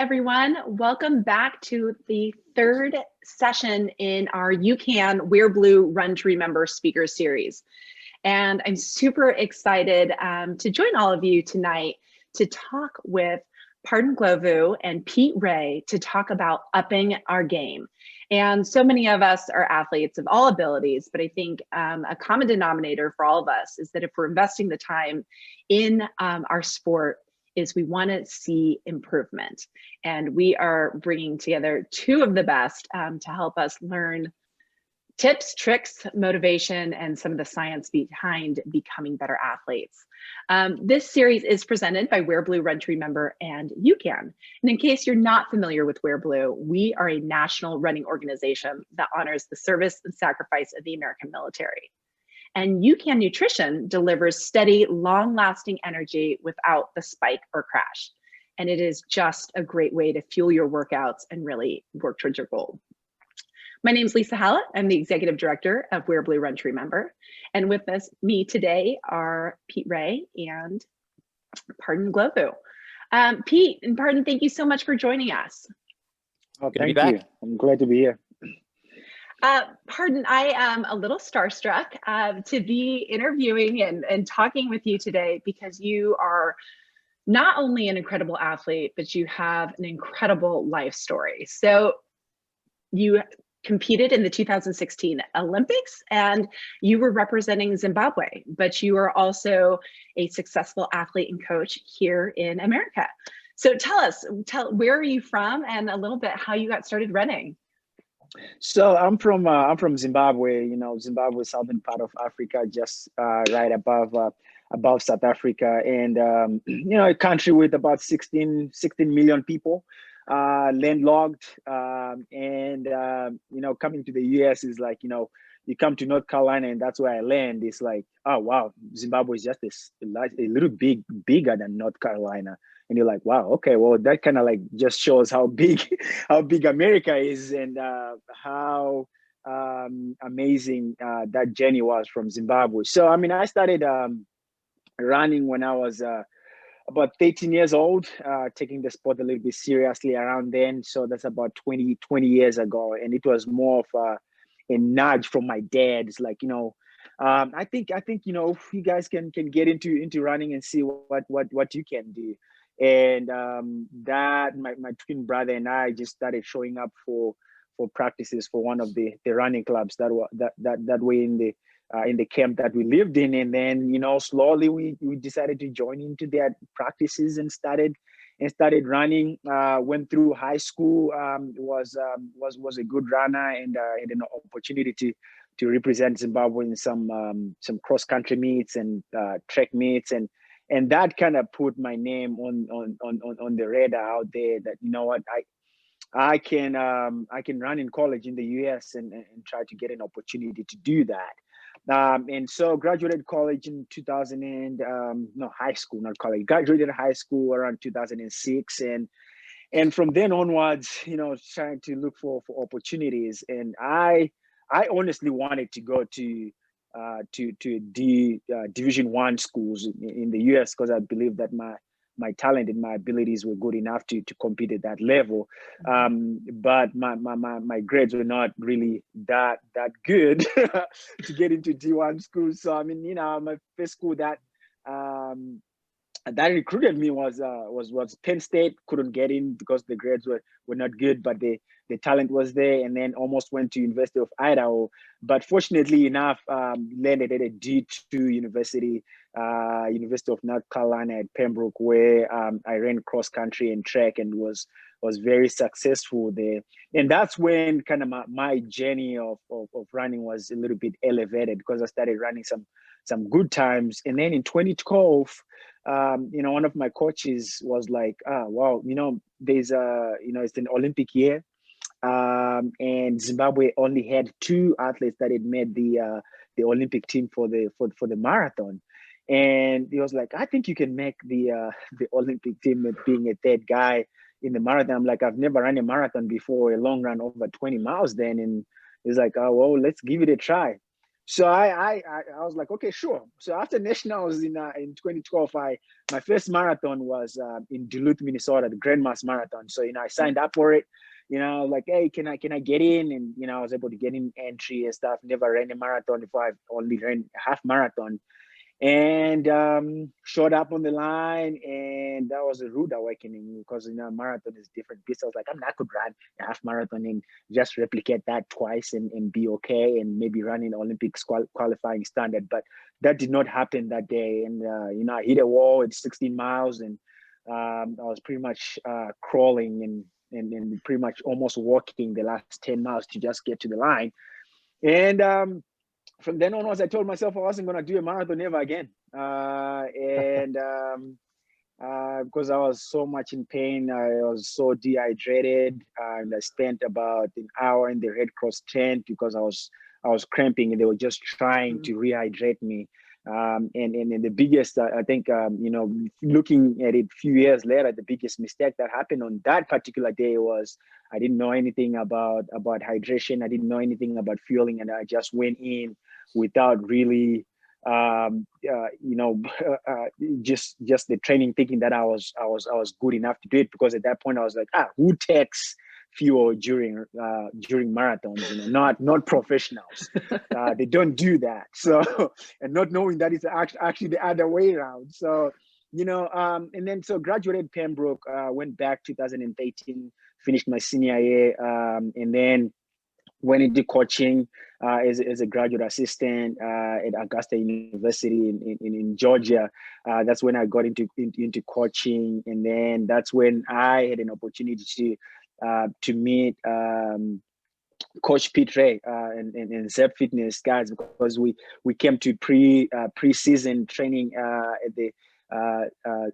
Everyone. Welcome back to the third session in our Ucan Wear Blue Run to Remember speaker series. And I'm super excited to join all of you tonight to talk with Ndhlovu and Pete Ray to talk about upping our game. And so many of us are athletes of all abilities, but I think a common denominator for all of us is that if we're investing the time in our sport, is we want to see improvement. And we are bringing together two of the best to help us learn tips, tricks, motivation, and some of the science behind becoming better athletes. This series is presented by Wear Blue Run to Remember and Ucan. And in case you're not familiar with Wear Blue, we are a national running organization that honors the service and sacrifice of the American military. And Ucan Nutrition delivers steady, long-lasting energy without the spike or crash. And it is just a great way to fuel your workouts and really work towards your goal. My name is Lisa Hallett. I'm the Executive Director of Wear Blue Run to Remember. And with me today are Pete Ray and Ndhlovu. Pete and Pardon, thank you so much for joining us. Oh, thank you. I'm glad to be here. Pardon, I am a little starstruck to be interviewing and talking with you today because you are not only an incredible athlete, but you have an incredible life story. So you competed in the 2016 Olympics and you were representing Zimbabwe, but you are also a successful athlete and coach here in America. So tell us, where are you from and a little bit how you got started running? So I'm from Zimbabwe. You know, Zimbabwe, southern part of Africa, just right above South Africa, and you know, a country with about 16 million people, landlocked, and you know, coming to the US is like, you know, you come to North Carolina and that's where I land. It's like, oh wow, Zimbabwe is just a little bigger than North Carolina. And you're like, wow, okay, well, that kind of like just shows how big America is and how amazing that journey was from Zimbabwe. So, I mean, I started running when I was about 13 years old, taking the sport a little bit seriously around then. So that's about 20 years ago. And it was more of a nudge from my dad. It's like, you know, I think, you know, you guys can get into running and see what you can do. And that my twin brother and I just started showing up for practices for one of the running clubs that were in the camp that we lived in. And then, you know, slowly we decided to join into their practices and started running. Went through high school, was a good runner, and had an opportunity to represent Zimbabwe in some cross country meets and track meets, and that kind of put my name on the radar out there that, you know what, I can run in college in the US and try to get an opportunity to do that. And so graduated college in 2000 and no, high school, not college. Graduated high school around 2006, and from then onwards, you know, trying to look for opportunities. And I honestly wanted to go to Division I schools in the US because I believe that my talent and my abilities were good enough to compete at that level. But my grades were not really that good to get into D1 schools. So I mean, you know, my first school that recruited me was Penn State. Couldn't get in because the grades were not good, but the talent was there. And then almost went to University of Idaho, but fortunately enough, landed at a D2 university, University of North Carolina at Pembroke, where I ran cross country and track and was very successful there. And that's when kind of my journey of running was a little bit elevated because I started running some good times. And then in 2012, you know, one of my coaches was like, wow, you know, there's you know, it's an Olympic year. And Zimbabwe only had 2 athletes that had made the Olympic team for the marathon. And he was like, I think you can make the Olympic team with being a third guy in the marathon. I'm like, I've never run a marathon before, a long run over 20 miles then. And he's like, oh, well, let's give it a try. So I was like, okay, sure. So after nationals in 2012, my first marathon was in Duluth, Minnesota, the Grand Mass Marathon. So I signed up for it. Like, hey, can I get in? And I was able to get in entry and stuff. Never ran a marathon before. I've only ran a half marathon, and showed up on the line, and that was a rude awakening because marathon is different beast. I was like, I could run a half marathon and just replicate that twice and be okay, and maybe run in Olympics qualifying standard. But that did not happen that day, and I hit a wall at 16 miles, and I was pretty much crawling and pretty much almost walking the last 10 miles to just get to the line. And from then onwards, I told myself I wasn't going to do a marathon ever again. Because I was so much in pain, I was so dehydrated, and I spent about an hour in the Red Cross tent because I was cramping, and they were just trying to rehydrate me. And the biggest, I think, looking at it a few years later, the biggest mistake that happened on that particular day was I didn't know anything about hydration. I didn't know anything about fueling, and I just went in without really just the training, thinking that I was good enough to do it, because at that point I was like, who takes fuel during marathons? Not professionals. They don't do that. So and not knowing that it's actually the other way around. So and then so graduated Pembroke, went back 2018, finished my senior year, and then went into coaching as a graduate assistant at Augusta University in Georgia. That's when I got into coaching, and then that's when I had an opportunity to meet Coach Pete Ray and Zep Fitness guys, because we came to pre-season training at the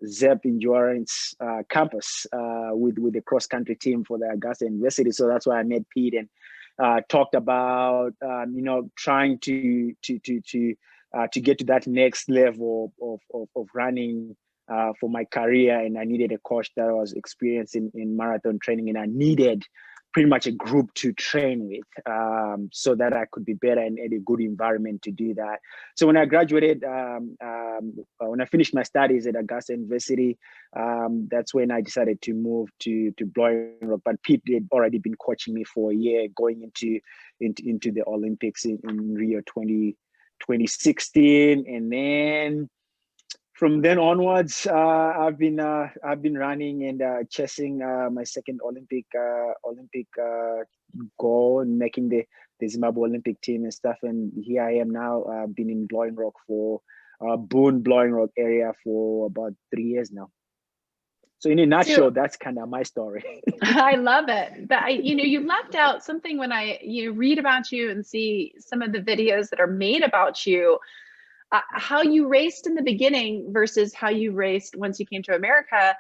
Zep Endurance campus with the cross country team for the Augusta University. So that's why I met Pete and talked about trying to get to that next level of running for my career, and I needed a coach that was experienced in marathon training, and I needed pretty much a group to train with, so that I could be better and at a good environment to do that. So when I graduated, when I finished my studies at Augusta University, that's when I decided to move to Blowing Rock. But Pete had already been coaching me for a year, going into the Olympics in Rio 2016, and then from then onwards, I've been running and chasing my second Olympic goal, and making the Zimbabwe Olympic team and stuff. And here I am now. I've been in Blowing Rock for Boone Blowing Rock area for about 3 years now. So in a nutshell, that's kind of my story. I love it. But you left out something when I read about you and see some of the videos that are made about you. How you raced in the beginning versus how you raced once you came to America.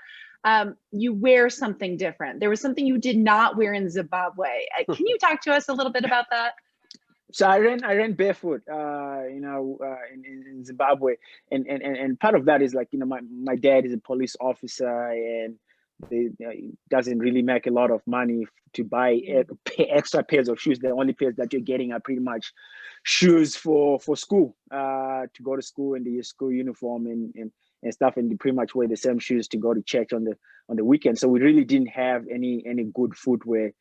You wear something different. There was something you did not wear in Zimbabwe. Can you talk to us a little bit about that? So I ran barefoot, in Zimbabwe, and part of that is like, my dad is a police officer, and it doesn't really make a lot of money to buy extra pairs of shoes. The only pairs that you're getting are pretty much shoes for school, to go to school in the school uniform and stuff, and you pretty much wear the same shoes to go to church on the weekend. So we really didn't have any good footwear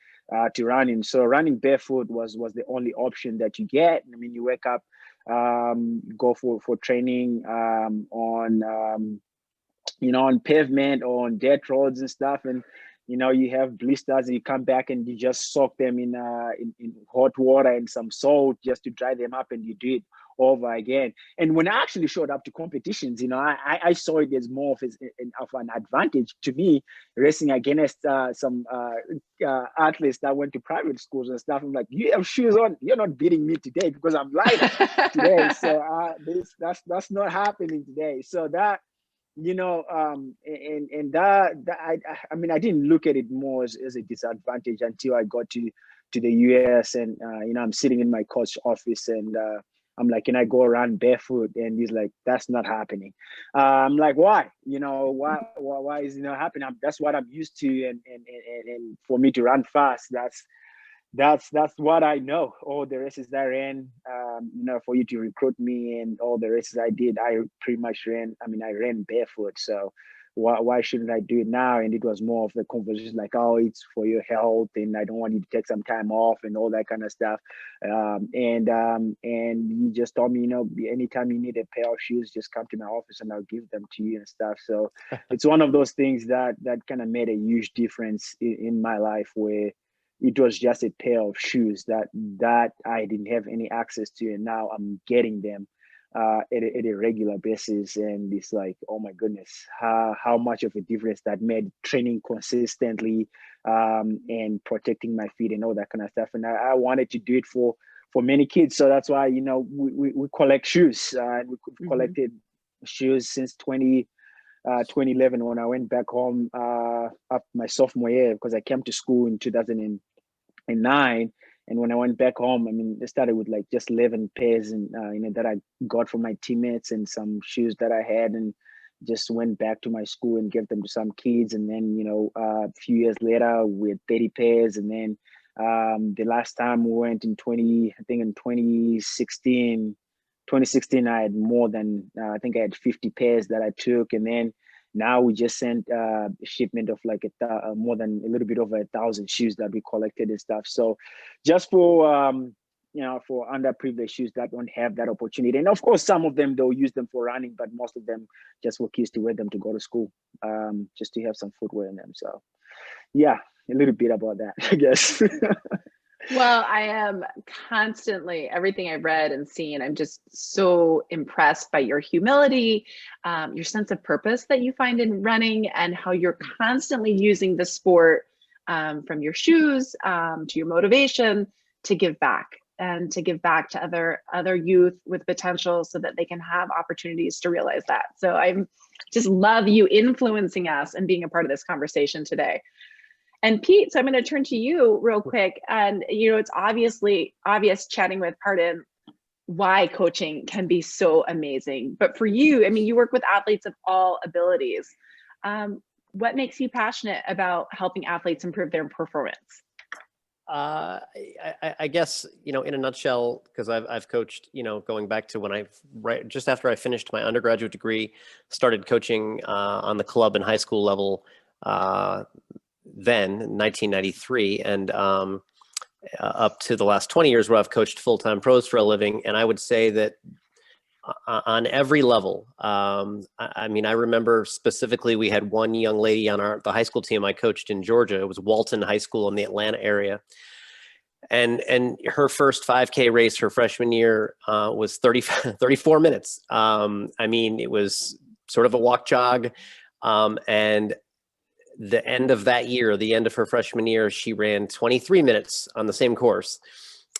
to run in. So running barefoot was the only option that you get. I mean, you wake up, go for training on pavement or on dirt roads and stuff, and you have blisters, and you come back and you just soak them in hot water and some salt just to dry them up, and you do it over again. And when I actually showed up to competitions, I saw it as more of an advantage to me, racing against some athletes that went to private schools and stuff. I'm like, you have shoes on, you're not beating me today because I'm light today. So that's not happening today. So that, I mean, I didn't look at it more as a disadvantage until I got to the US, and I'm sitting in my coach office, and I'm like, can I go around barefoot? And he's like, that's not happening. I'm like, why? Why is it not happening? That's what I'm used to, and for me to run fast, that's what I know. All the races I ran, for you to recruit me and all the races I did, I pretty much ran. I mean, I ran barefoot. So why shouldn't I do it now? And it was more of the conversation like, oh, it's for your health, and I don't want you to take some time off and all that kind of stuff. And you just told me, anytime you need a pair of shoes, just come to my office and I'll give them to you and stuff. So it's one of those things that kind of made a huge difference in my life, where it was just a pair of shoes that I didn't have any access to, and now I'm getting them at a regular basis. And it's like, oh my goodness, how much of a difference that made, training consistently, and protecting my feet and all that kind of stuff. And I wanted to do it for many kids. So that's why, we collect shoes, and we've collected shoes since 2011, when I went back home up my sophomore year, because I came to school in 2009. And when I went back home, I mean, I started with like just 11 pairs and that I got from my teammates, and some shoes that I had, and just went back to my school and gave them to some kids. And then, a few years later, we had 30 pairs. And then the last time we went in 2016, I had more than, I think I had 50 pairs that I took. And then now we just sent a shipment of like more than a little bit over 1,000 shoes that we collected and stuff. So just for, for underprivileged shoes that don't have that opportunity. And of course, some of them, they'll use them for running, but most of them just for kids to wear them to go to school, just to have some footwear in them. So yeah, a little bit about that, I guess. Well, I am constantly, everything I've read and seen, I'm just so impressed by your humility, your sense of purpose that you find in running, and how you're constantly using the sport, from your shoes to your motivation, to give back, and to give back to other youth with potential, so that they can have opportunities to realize that. So I just love you influencing us and being a part of this conversation today. And Pete, so I'm going to turn to you real quick. And, it's obvious chatting with Pardon why coaching can be so amazing. But for you, I mean, you work with athletes of all abilities. What makes you passionate about helping athletes improve their performance? I guess, in a nutshell, because I've coached, going back to when just after I finished my undergraduate degree, started coaching on the club and high school level, then in 1993, and up to the last 20 years, where I've coached full-time pros for a living. And I would say that on every level, I mean, I remember specifically, we had one young lady on the high school team I coached in Georgia. It was Walton High School in the Atlanta area. And her first 5K race her freshman year was 34 minutes. I mean, it was sort of a walk jog. And the end of that year, the end of her freshman year, she ran 23 minutes on the same course.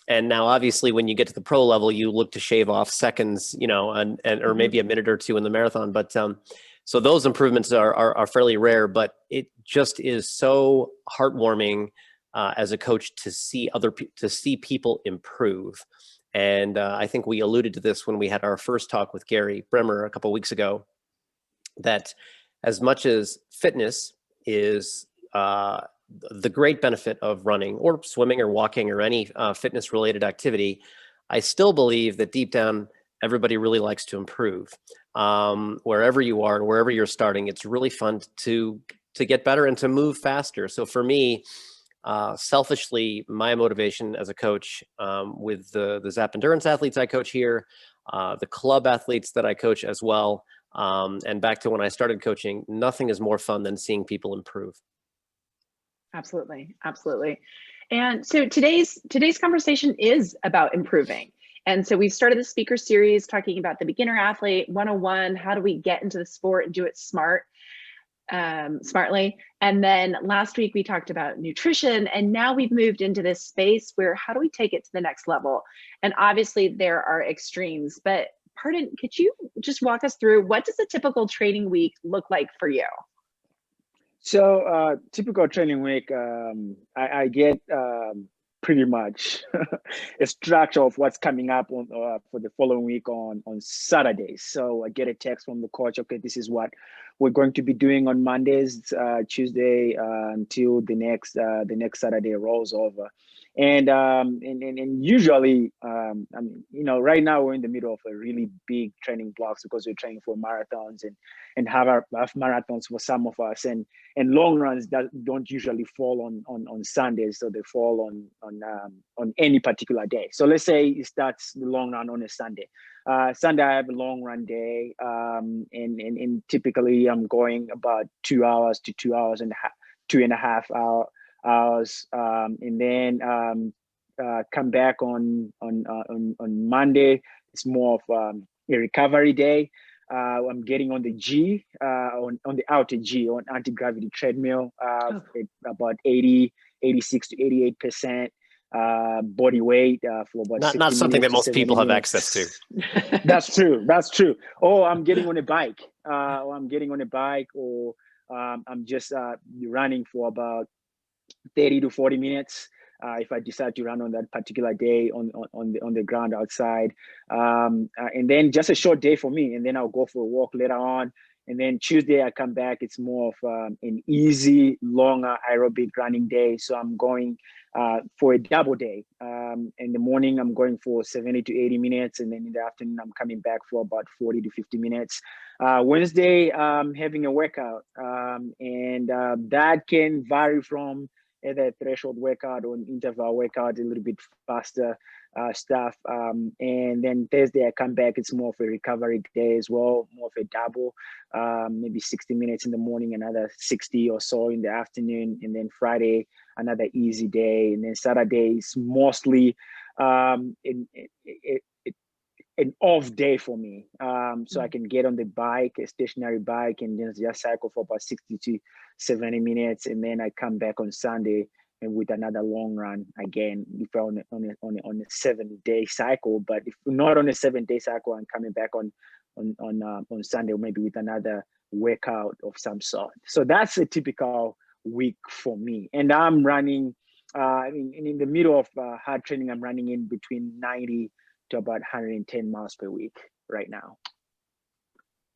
And now, obviously, when you get to the pro level, you look to shave off seconds, or maybe a minute or two in the marathon. But so those improvements are fairly rare, but it just is so heartwarming as a coach to see people improve. And I think we alluded to this when we had our first talk with Gary Bremer a couple of weeks ago, that as much as fitness is the great benefit of running or swimming or walking or any fitness related activity, I still believe that deep down, everybody really likes to improve. Wherever you are, wherever you're starting, it's really fun to get better and to move faster. So for me, selfishly, my motivation as a coach, with the Zap Endurance athletes I coach here, the club athletes that I coach as well, and back to when I started coaching, nothing is more fun than seeing people improve. Absolutely. Absolutely. And so today's conversation is about improving. And so we started the speaker series talking about the beginner athlete 101. How do we get into the sport and do it smartly? And then last week we talked about nutrition, and now we've moved into this space where how do we take it to the next level? And obviously there are extremes, but Pardon, could you just walk us through, what does a typical training week look like for you? So typical training week, I get pretty much a structure of what's coming up on for the following week on Saturdays. So I get a text from the coach. Okay, this is what we're going to be doing on Mondays, Tuesday, until the next Saturday rolls over. And usually, I mean, right now we're in the middle of a really big training blocks because we're training for marathons and half marathons for some of us, and long runs that don't usually fall on Sundays, so they fall on any particular day. So let's say it starts the long run on a Sunday. Sunday I have a long run day, and typically I'm going about 2 hours to 2 hours and 2.5 hours, and then come back on Monday. It's more of a recovery day. I'm getting on the G, on the outer G, on anti-gravity treadmill, at about 86 to 88% body weight for about not something that most people have access to. That's true. Or I'm getting on a bike, or I'm just running for about 30 to 40 minutes if I decide to run on that particular day on the ground outside, and then just a short day for me, and then I'll go for a walk later on. And then Tuesday I come back, it's more of an easy, longer aerobic running day. So I'm going for a double day. In the morning, I'm going for 70 to 80 minutes. And then in the afternoon, I'm coming back for about 40 to 50 minutes. Wednesday, I'm having a workout. And that can vary from either a threshold workout or an interval workout, a little bit faster stuff. And then Thursday, I come back, it's more of a recovery day as well, more of a double, maybe 60 minutes in the morning, another 60 or so in the afternoon. And then Friday, another easy day. And then Saturday is mostly an off day for me. So I can get on the bike, a stationary bike, and just cycle for about 60 to 70 minutes. And then I come back on Sunday and with another long run again, if we're on a 7-day cycle. But if we're not on a 7-day cycle, I'm coming back on Sunday, or maybe with another workout of some sort. So that's a typical week for me. And I'm running, in the middle of hard training, I'm running in between 90 to about 110 miles per week right now.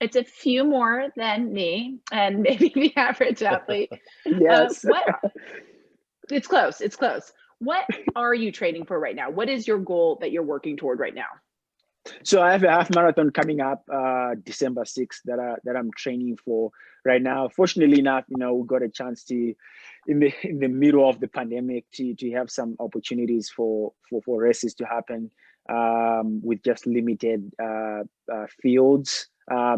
It's a few more than me and maybe the average athlete. Yes. It's close. What are you training for right now? What is your goal that you're working toward right now? So I have a half marathon coming up December 6th that I'm training for right now. Fortunately enough, we got a chance to, in the middle of the pandemic, to have some opportunities for races to happen with just limited fields.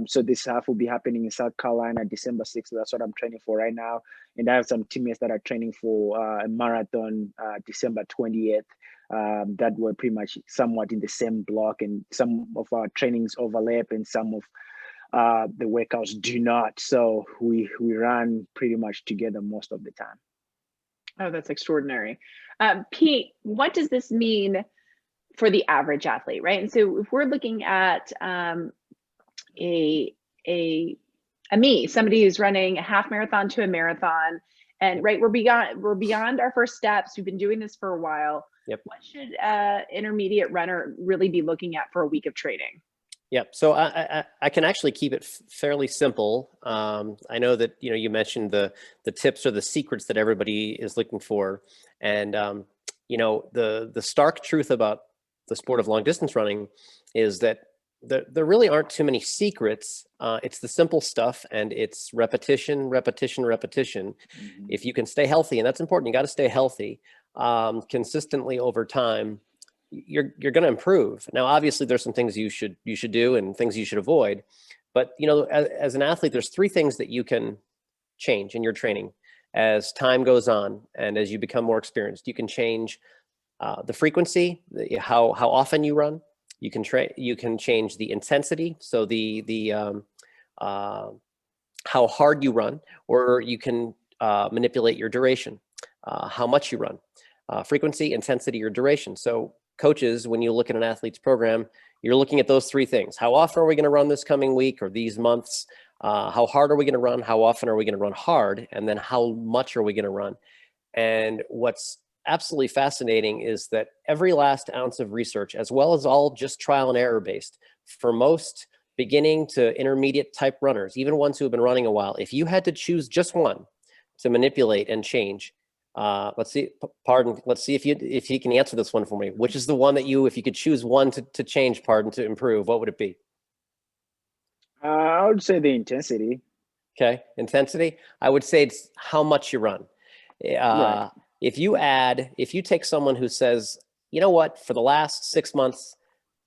So this half will be happening in South Carolina, December 6th. So that's what I'm training for right now. And I have some teammates that are training for a marathon December 20th. That were pretty much somewhat in the same block, and some of our trainings overlap and some of the workouts do not. So we run pretty much together most of the time. Oh, that's extraordinary. Pete, what does this mean for the average athlete, right? And so if we're looking at somebody who's running a half marathon to a marathon, and right, we're beyond our first steps. We've been doing this for a while. Yep. What should intermediate runner really be looking at for a week of training? Yep. So I can actually keep it fairly simple. I know that you mentioned the tips or the secrets that everybody is looking for, and the stark truth about the sport of long distance running is that there really aren't too many secrets. It's the simple stuff, and it's repetition. Mm-hmm. If you can stay healthy, and that's important, you got to stay healthy consistently over time, you're going to improve. Now, obviously, there's some things you should do and things you should avoid. But as an athlete, there's 3 things that you can change in your training as time goes on and as you become more experienced. You can change the frequency, how often you run. You can change the intensity, so how hard you run, or you can manipulate your duration, how much you run, frequency, intensity, or duration. So coaches, when you look at an athlete's program, you're looking at those 3 things. How often are we going to run this coming week or these months? How hard are we going to run? How often are we going to run hard? And then how much are we going to run? And what's absolutely fascinating is that every last ounce of research, as well as all just trial and error based, for most beginning to intermediate type runners, even ones who have been running a while, if you had to choose just one to manipulate and change, Let's see, Pardon. Let's see if you can answer this one for me. Which is the one that if you could choose one to change, Pardon, to improve, what would it be? I would say the intensity. Okay, intensity. I would say it's how much you run. Right. If you take someone who says, you know what, for the last 6 months,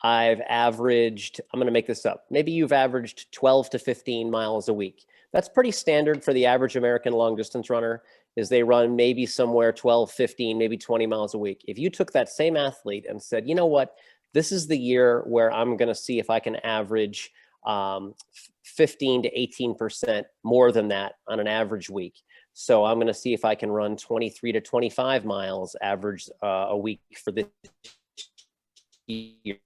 I've averaged, I'm going to make this up. Maybe you've averaged 12 to 15 miles a week. That's pretty standard for the average American long distance runner, is they run maybe somewhere 12, 15, maybe 20 miles a week. If you took that same athlete and said, you know what, this is the year where I'm going to see if I can average 15 to 18% more than that on an average week. So I'm going to see if I can run 23 to 25 miles average a week for this year.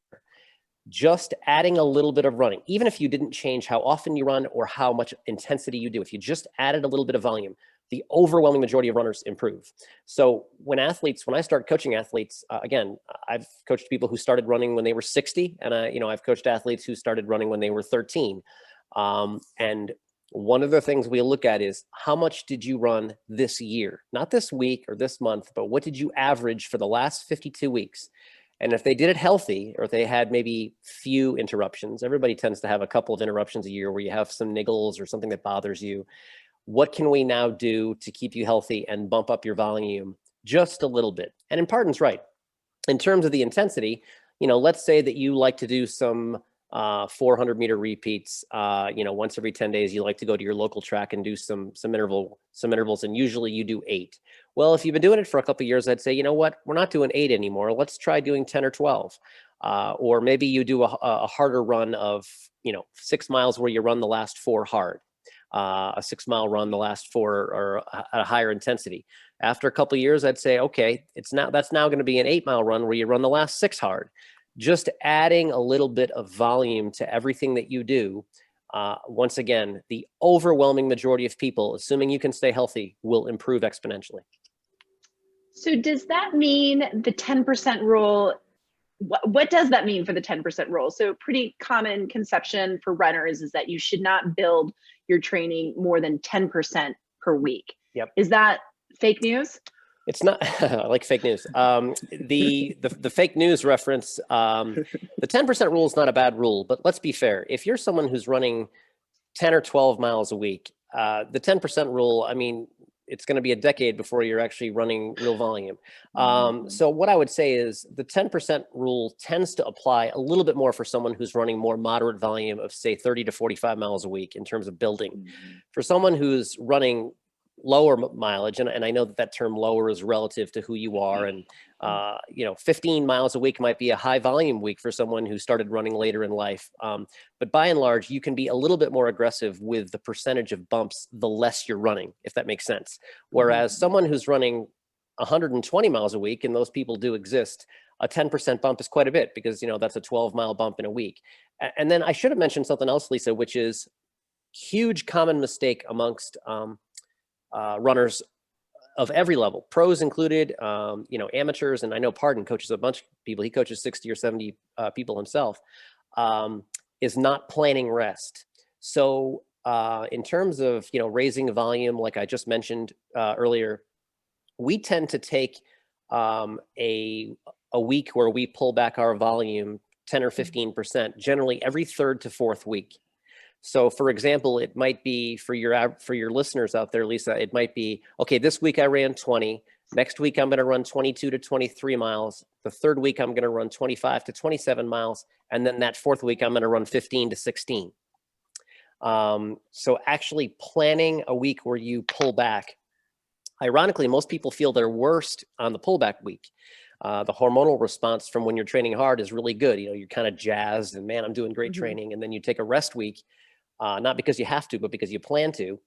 Just adding a little bit of running, even if you didn't change how often you run or how much intensity you do, if you just added a little bit of volume, the overwhelming majority of runners improve. So when I start coaching athletes, again, I've coached people who started running when they were 60, and I've coached athletes who started running when they were 13. And one of the things we look at is how much did you run this year, not this week or this month, but what did you average for the last 52 weeks? And if they did it healthy, or if they had maybe few interruptions, everybody tends to have a couple of interruptions a year where you have some niggles or something that bothers you. What can we now do to keep you healthy and bump up your volume just a little bit? And in Pardon's right. In terms of the intensity, let's say that you like to do some 400-meter repeats. Once every 10 days, you like to go to your local track and do some intervals, and usually you do 8. Well, if you've been doing it for a couple of years, I'd say, you know what, we're not doing 8 anymore. Let's try doing 10 or 12. Or maybe you do a harder run of 6 miles where you run the last 4 hard. A 6-mile run, the last 4 are at a higher intensity. After a couple of years, I'd say, okay, that's now going to be an 8-mile run where you run the last 6 hard. Just adding a little bit of volume to everything that you do. Once again, the overwhelming majority of people, assuming you can stay healthy, will improve exponentially. So does that mean the 10% rule? What does that mean for the 10% rule? So pretty common conception for runners is that you should not build your training more than 10% per week. Yep. Is that fake news? It's not. I like fake news. The fake news reference, the 10% rule is not a bad rule, but let's be fair. If you're someone who's running 10 or 12 miles a week, the 10% rule, I mean, it's going to be a decade before you're actually running real volume. So what I would say is the 10% rule tends to apply a little bit more for someone who's running more moderate volume of, say, 30 to 45 miles a week in terms of building. For someone who's running lower mileage, and I know that term lower is relative to who you are, and 15 miles a week might be a high volume week for someone who started running later in life, but by and large you can be a little bit more aggressive with the percentage of bumps the less you're running, if that makes sense. Whereas someone who's running 120 miles a week, and those people do exist, a 10% bump is quite a bit, because that's a 12-mile bump in a week. And then I should have mentioned something else, Lisa, which is huge common mistake amongst runners of every level, pros included, amateurs, and I know Pardon coaches a bunch of people. He coaches 60 or 70 people himself, is not planning rest. So in terms of, raising volume, like I just mentioned earlier, we tend to take a week where we pull back our volume 10 or 15%, generally every 3rd to 4th week. So for example, it might be for your listeners out there, Lisa, it might be, okay, this week I ran 20. Next week, I'm going to run 22 to 23 miles. The 3rd week, I'm going to run 25 to 27 miles. And then that 4th week, I'm going to run 15 to 16. So actually planning a week where you pull back, ironically, most people feel their worst on the pullback week. The hormonal response from when you're training hard is really good. You're kind of jazzed and, man, I'm doing great training. And then you take a rest week, not because you have to, but because you plan to,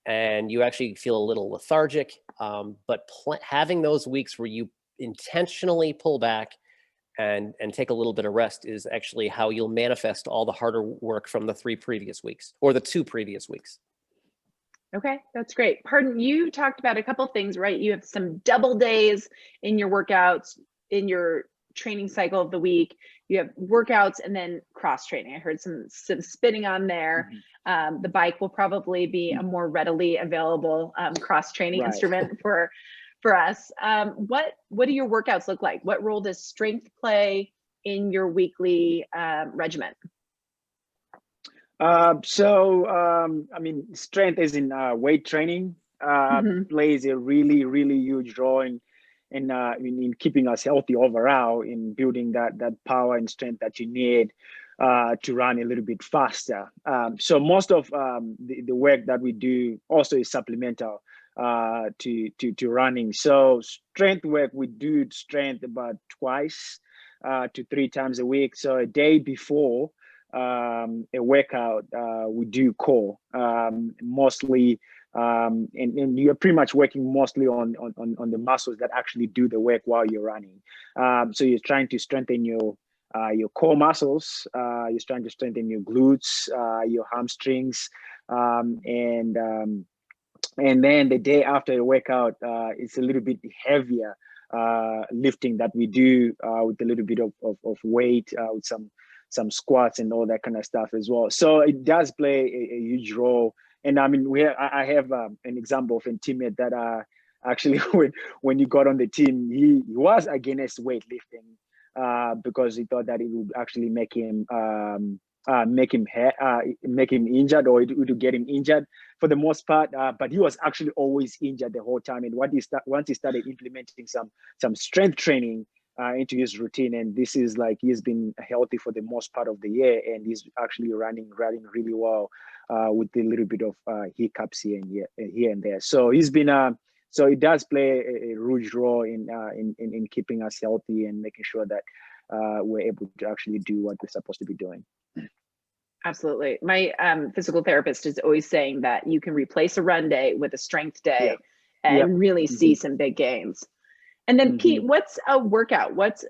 and you actually feel a little lethargic. But having those weeks where you intentionally pull back and take a little bit of rest is actually how you'll manifest all the harder work from the 3 previous weeks, or the 2 previous weeks. Okay, that's great. Pardon, you talked about a couple things, right? You have some double days in your workouts, in your training cycle of the week. You have workouts and then cross training. I heard some spinning on there. The bike will probably be a more readily available cross training instrument for for us. What do your workouts look like? What role does strength play in your weekly regimen? I mean, strength is in weight training, plays a really, really huge role in keeping us healthy overall, in building that power and strength that you need to run a little bit faster. So most of the work that we do also is supplemental to running. So strength work, we do strength about twice to 3 times a week. So a day before a workout, we do core mostly, and you're pretty much working mostly on the muscles that actually do the work while you're running. So you're trying to strengthen your core muscles, you're trying to strengthen your glutes, your hamstrings, and then the day after the workout, it's a little bit heavier lifting that we do with a little bit of weight, with some squats and all that kind of stuff as well. So it does play a huge role. And I mean, I have an example of a teammate that actually when he got on the team, he was against weightlifting because he thought that it would actually make him injured, or it would get him injured for the most part. But he was actually always injured the whole time. And once he started implementing some strength training into his routine, and this is like he's been healthy for the most part of the year, and he's actually running really well with a little bit of hiccups here and there. So he's been so it does play a huge role in keeping us healthy and making sure that we're able to actually do what we're supposed to be doing. Absolutely. My physical therapist is always saying that you can replace a run day with a strength day and really see some big gains. And then Pete, what's a workout? What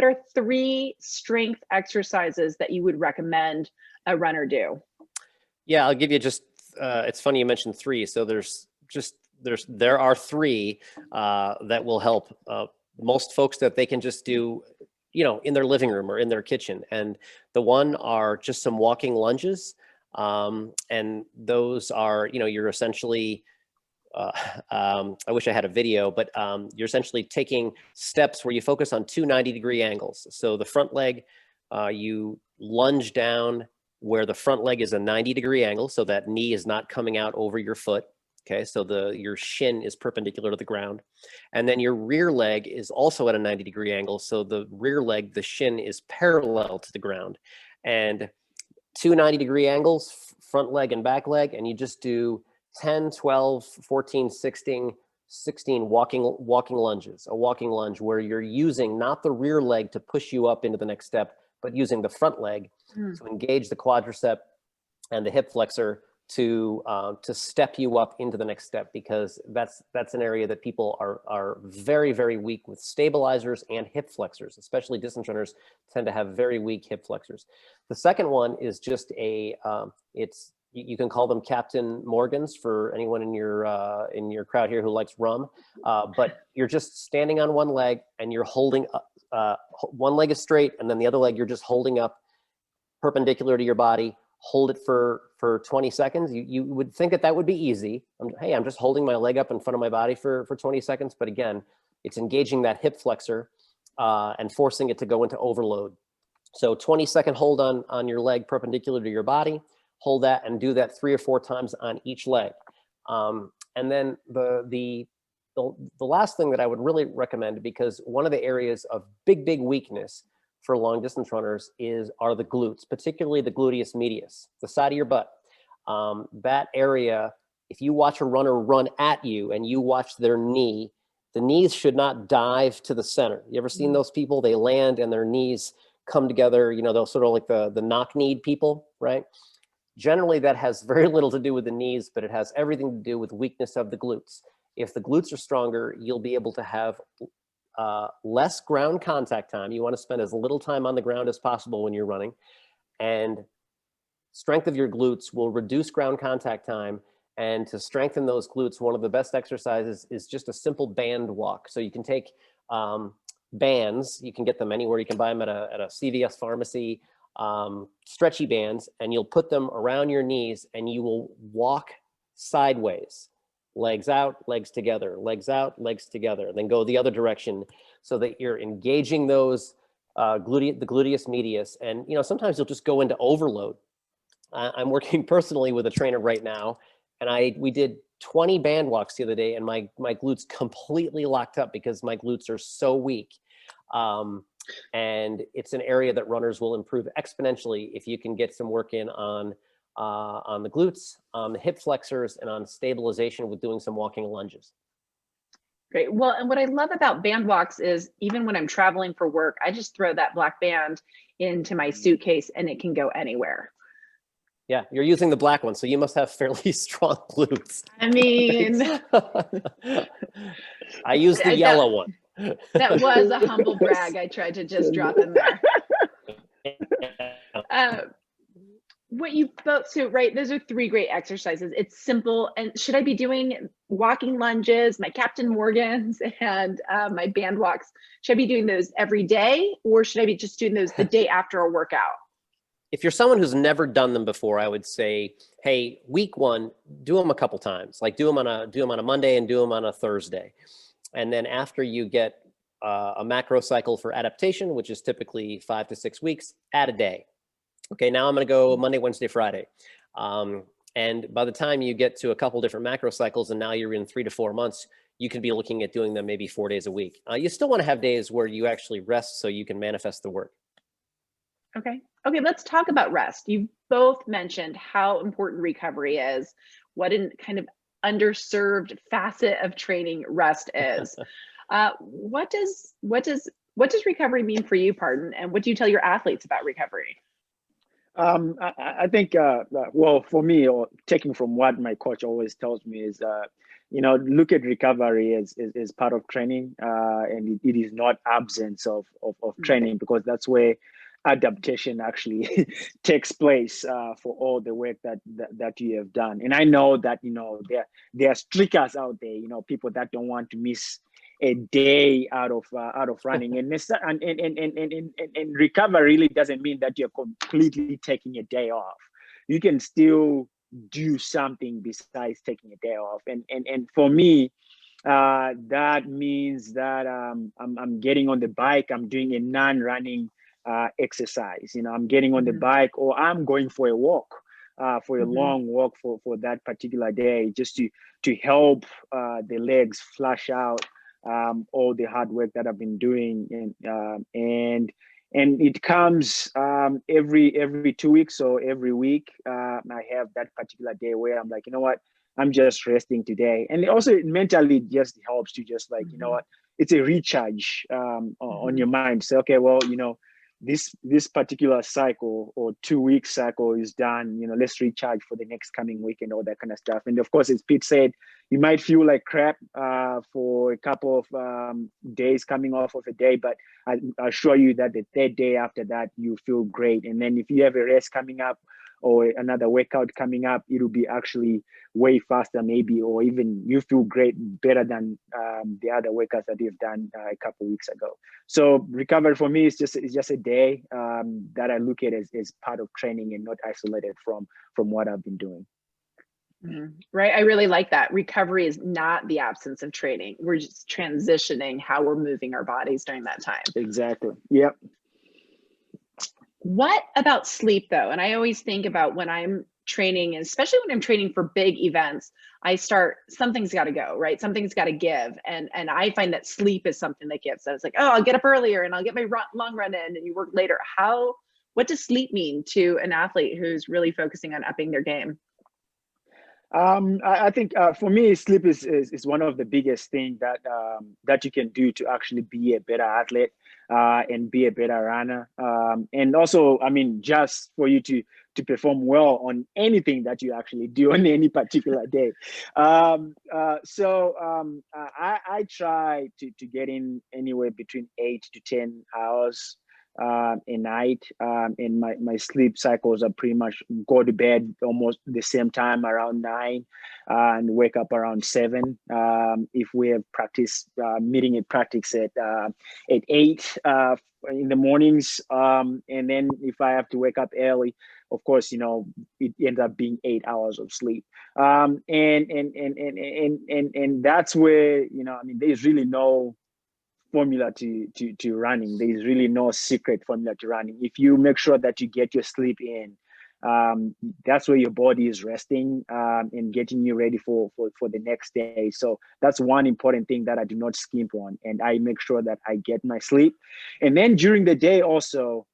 are 3 strength exercises that you would recommend a runner do? Yeah, I'll give you just, it's funny you mentioned 3. So there are 3 that will help most folks that they can just do, in their living room or in their kitchen. And the one are just some walking lunges. And those are, you're essentially, I wish I had a video, but you're essentially taking steps where you focus on 2 90-degree angles. So the front leg, you lunge down where the front leg is a 90-degree angle, so that knee is not coming out over your foot. Okay, so your shin is perpendicular to the ground. And then your rear leg is also at a 90-degree angle, so the rear leg, the shin is parallel to the ground. And 2 90-degree angles, front leg and back leg, and you just do 10, 12, 14, 16 walking lunges. A walking lunge where you're using not the rear leg to push you up into the next step, but using the front leg to engage the quadricep and the hip flexor to step you up into the next step, because that's an area that people are very, very weak with. Stabilizers and hip flexors, especially distance runners, tend to have very weak hip flexors. The second one is just you can call them Captain Morgans for anyone in your crowd here who likes rum, but you're just standing on one leg and you're holding up, one leg is straight, and then the other leg you're just holding up perpendicular to your body. Hold it for 20 seconds. You would think that would be easy. I'm just holding my leg up in front of my body for 20 seconds. But again, it's engaging that hip flexor and forcing it to go into overload. So 20-second hold on your leg perpendicular to your body. Hold that and do that 3 or 4 times on each leg. And then the last thing that I would really recommend, because one of the areas of big weakness for long distance runners are the glutes, particularly the gluteus medius, the side of your butt. That area, if you watch a runner run at you and you watch their knee, the knees should not dive to the center. You ever seen those people? They land and their knees come together, they'll sort of like the knock-kneed people, right? Generally, that has very little to do with the knees, but it has everything to do with weakness of the glutes. If the glutes are stronger, you'll be able to have less ground contact time. You want to spend as little time on the ground as possible when you're running, and strength of your glutes will reduce ground contact time. And to strengthen those glutes, one of the best exercises is just a simple band walk. So you can take bands, you can get them anywhere. You can buy them at a CVS pharmacy, stretchy bands, and you'll put them around your knees and you will walk sideways legs out, legs together, legs out, legs together, and then go the other direction so that you're engaging those the gluteus medius. And, you know, sometimes you'll just go into overload. I'm working personally with a trainer right now, and we did 20 band walks the other day, and my glutes completely locked up because my glutes are so weak. And it's an area that runners will improve exponentially if you can get some work in on the glutes, on the hip flexors, and on stabilization with doing some walking lunges. Great. Well, and what I love about band walks is even when I'm traveling for work, I just throw that black band into my suitcase and it can go anywhere. Yeah, you're using the black one, so you must have fairly strong glutes. I mean, I use the yellow one. That was a humble brag I tried to just drop in there. What you both, so right, those are 3 great exercises. It's simple. And should I be doing walking lunges, my Captain Morgans, and my band walks? Should I be doing those every day, or should I be just doing those the day after a workout? If you're someone who's never done them before, I would say, hey, week 1, do them a couple times. Like do them on a Monday and do them on a Thursday. And then after you get a macro cycle for adaptation, which is typically 5 to 6 weeks, add a day. Okay, now I'm going to go Monday, Wednesday, Friday. And by the time you get to a couple different macro cycles, and now you're in 3 to 4 months, you can be looking at doing them maybe 4 days a week. You still want to have days where you actually rest so you can manifest the work. Okay, let's talk about rest. You both mentioned how important recovery is, what a kind of underserved facet of training rest is. What does recovery mean for you, Pardon? And what do you tell your athletes about recovery? I think, well, for me, or taking from what my coach always tells me is, you know, look at recovery as part of training, and it is not absence of training, because that's where adaptation actually takes place for all the work that you have done. And I know that, you know, there are streakers out there, you know, people that don't want to miss a day out of running, and recover really doesn't mean that you're completely taking a day off. You can still do something besides taking a day off, and for me, that means that I'm getting on the bike, I'm doing a non-running exercise. You know, I'm getting on the bike, or I'm going for a walk, for a long walk for that particular day, just to help the legs flush out all the hard work that I've been doing, and it comes every 2 weeks or every week. I have that particular day where I'm like, you know what, I'm just resting today, and also mentally it just helps to just like, you know what, it's a recharge on your mind. So okay, well, you know, this particular cycle or 2-week cycle is done, you know, let's recharge for the next coming week and all that kind of stuff. And of course, as Pete said, you might feel like crap for a couple of days coming off of a day, but I assure you that the 3rd day after that, you feel great. And then if you have a race coming up or another workout coming up, it'll be actually way faster maybe, or even you feel great, better than the other workouts that you've done a couple of weeks ago. So recovery for me is just a day that I look at as part of training and not isolated from what I've been doing. Right, I really like that. Recovery is not the absence of training. We're just transitioning how we're moving our bodies during that time. Exactly. Yep. What about sleep though? And I always think about when I'm training, especially when I'm training for big events, something's got to go, right? Something's got to give. And I find that sleep is something that gives. So it's like, oh, I'll get up earlier and I'll get my long run in, and you work later. What does sleep mean to an athlete who's really focusing on upping their game? I think for me, sleep is one of the biggest things that you can do to actually be a better athlete and be a better runner. And also, I mean, just for you to perform well on anything that you actually do on any particular day. So I try to get in anywhere between 8 to 10 hours a night, and my sleep cycles are pretty much go to bed almost the same time, around 9, and wake up around 7. If we have practice, meeting at practice at 8 in the mornings, and then if I have to wake up early, of course, it ends up being 8 hours of sleep. And that's where, I mean, there's really no formula to running. There's really no secret formula to running. If you make sure that you get your sleep in, that's where your body is resting, and getting you ready for the next day. So that's one important thing that I do not skimp on, and I make sure that I get my sleep. And then during the day also,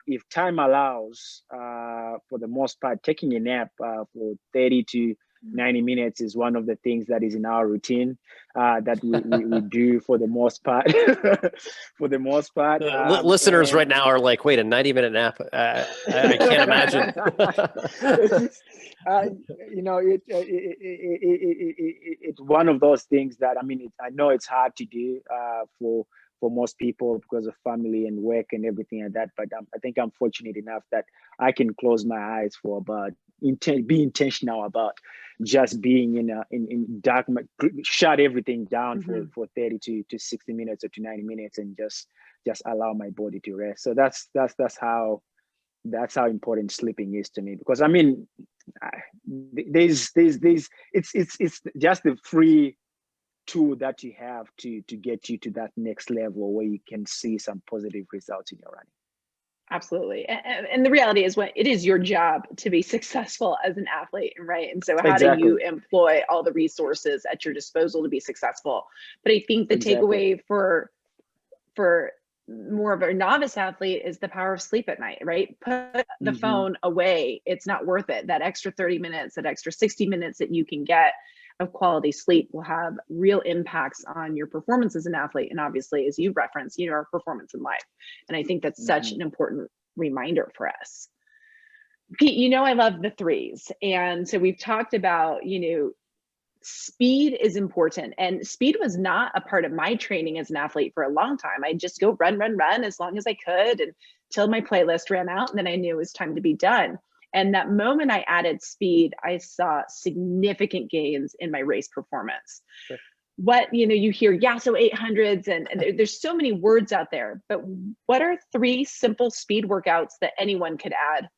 if time allows, for the most part, taking a nap for 30 to 90 minutes is one of the things that is in our routine, that we do for the most part. For the most part, listeners right now are like, wait, a 90-minute nap? I can't imagine. It's one of those things that, I mean, I know it's hard to do for most people because of family and work and everything like that. But I think I'm fortunate enough that I can close my eyes for about be intentional about just being in dark, shut everything down for 30 to 60 minutes or to 90 minutes, and just allow my body to rest. So that's how important sleeping is to me, because I mean, there's it's just the free tool that you have to get you to that next level where you can see some positive results in your running. Absolutely. And the reality is, it is your job to be successful as an athlete, right? And so how Exactly. do you employ all the resources at your disposal to be successful? But I think the takeaway for more of a novice athlete is the power of sleep at night, right? Put the phone away. It's not worth it. That extra 30 minutes, that extra 60 minutes that you can get of quality sleep will have real impacts on your performance as an athlete. And obviously, as you referenced, our performance in life. And I think that's such an important reminder for us. Pete, I love the threes. And so we've talked about, speed is important. And speed was not a part of my training as an athlete for a long time. I'd just go run as long as I could until my playlist ran out. And then I knew it was time to be done. And that moment I added speed, I saw significant gains in my race performance. Sure. What, you hear Yasso 800s and there's so many words out there, but what are 3 simple speed workouts that anyone could add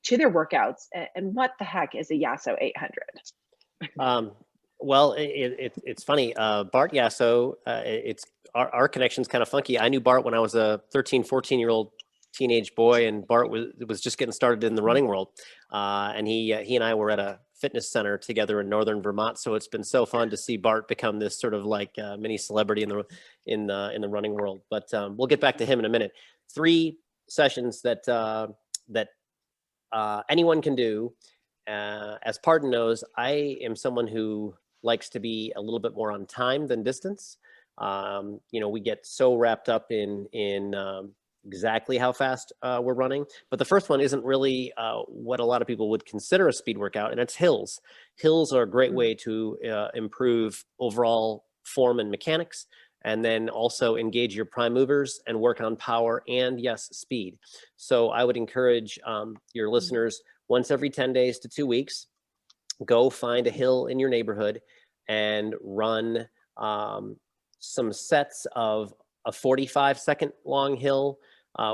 to their workouts? And what the heck is a Yasso 800? Well, it's funny. Bart Yasso, it's our connection's kind of funky. I knew Bart when I was a 13, 14-year-old teenage boy, and Bart was just getting started in the running world. And he and I were at a fitness center together in northern Vermont. So it's been so fun to see Bart become this sort of like mini celebrity in the running world. But we'll get back to him in a minute. 3 sessions that anyone can do. As Pardon knows, I am someone who likes to be a little bit more on time than distance. We get so wrapped up in exactly how fast we're running. But the first one isn't really what a lot of people would consider a speed workout, and it's hills. Hills are a great way to improve overall form and mechanics, and then also engage your prime movers and work on power and, yes, speed. So I would encourage your listeners, once every 10 days to 2 weeks, go find a hill in your neighborhood and run some sets of a 45-second long hill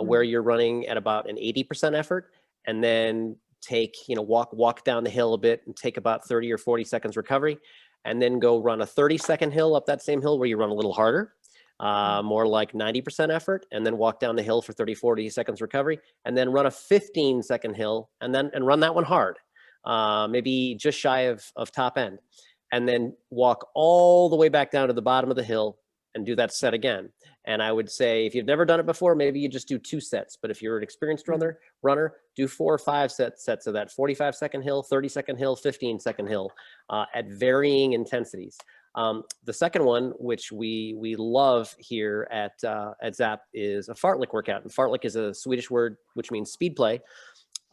where you're running at about an 80% effort, and then walk down the hill a bit and take about 30 or 40 seconds recovery, and then go run a 30-second hill up that same hill where you run a little harder, more like 90% effort, and then walk down the hill for 30, 40 seconds recovery, and then run a 15-second hill and run that one hard, maybe just shy of top end, and then walk all the way back down to the bottom of the hill and do that set again. And I would say, if you've never done it before, maybe you just do 2 sets. But if you're an experienced runner, do 4 or 5 sets of that 45-second hill, 30-second hill, 15-second hill at varying intensities. The second one, which we love here at Zap, is a fartlek workout. And fartlek is a Swedish word which means speed play.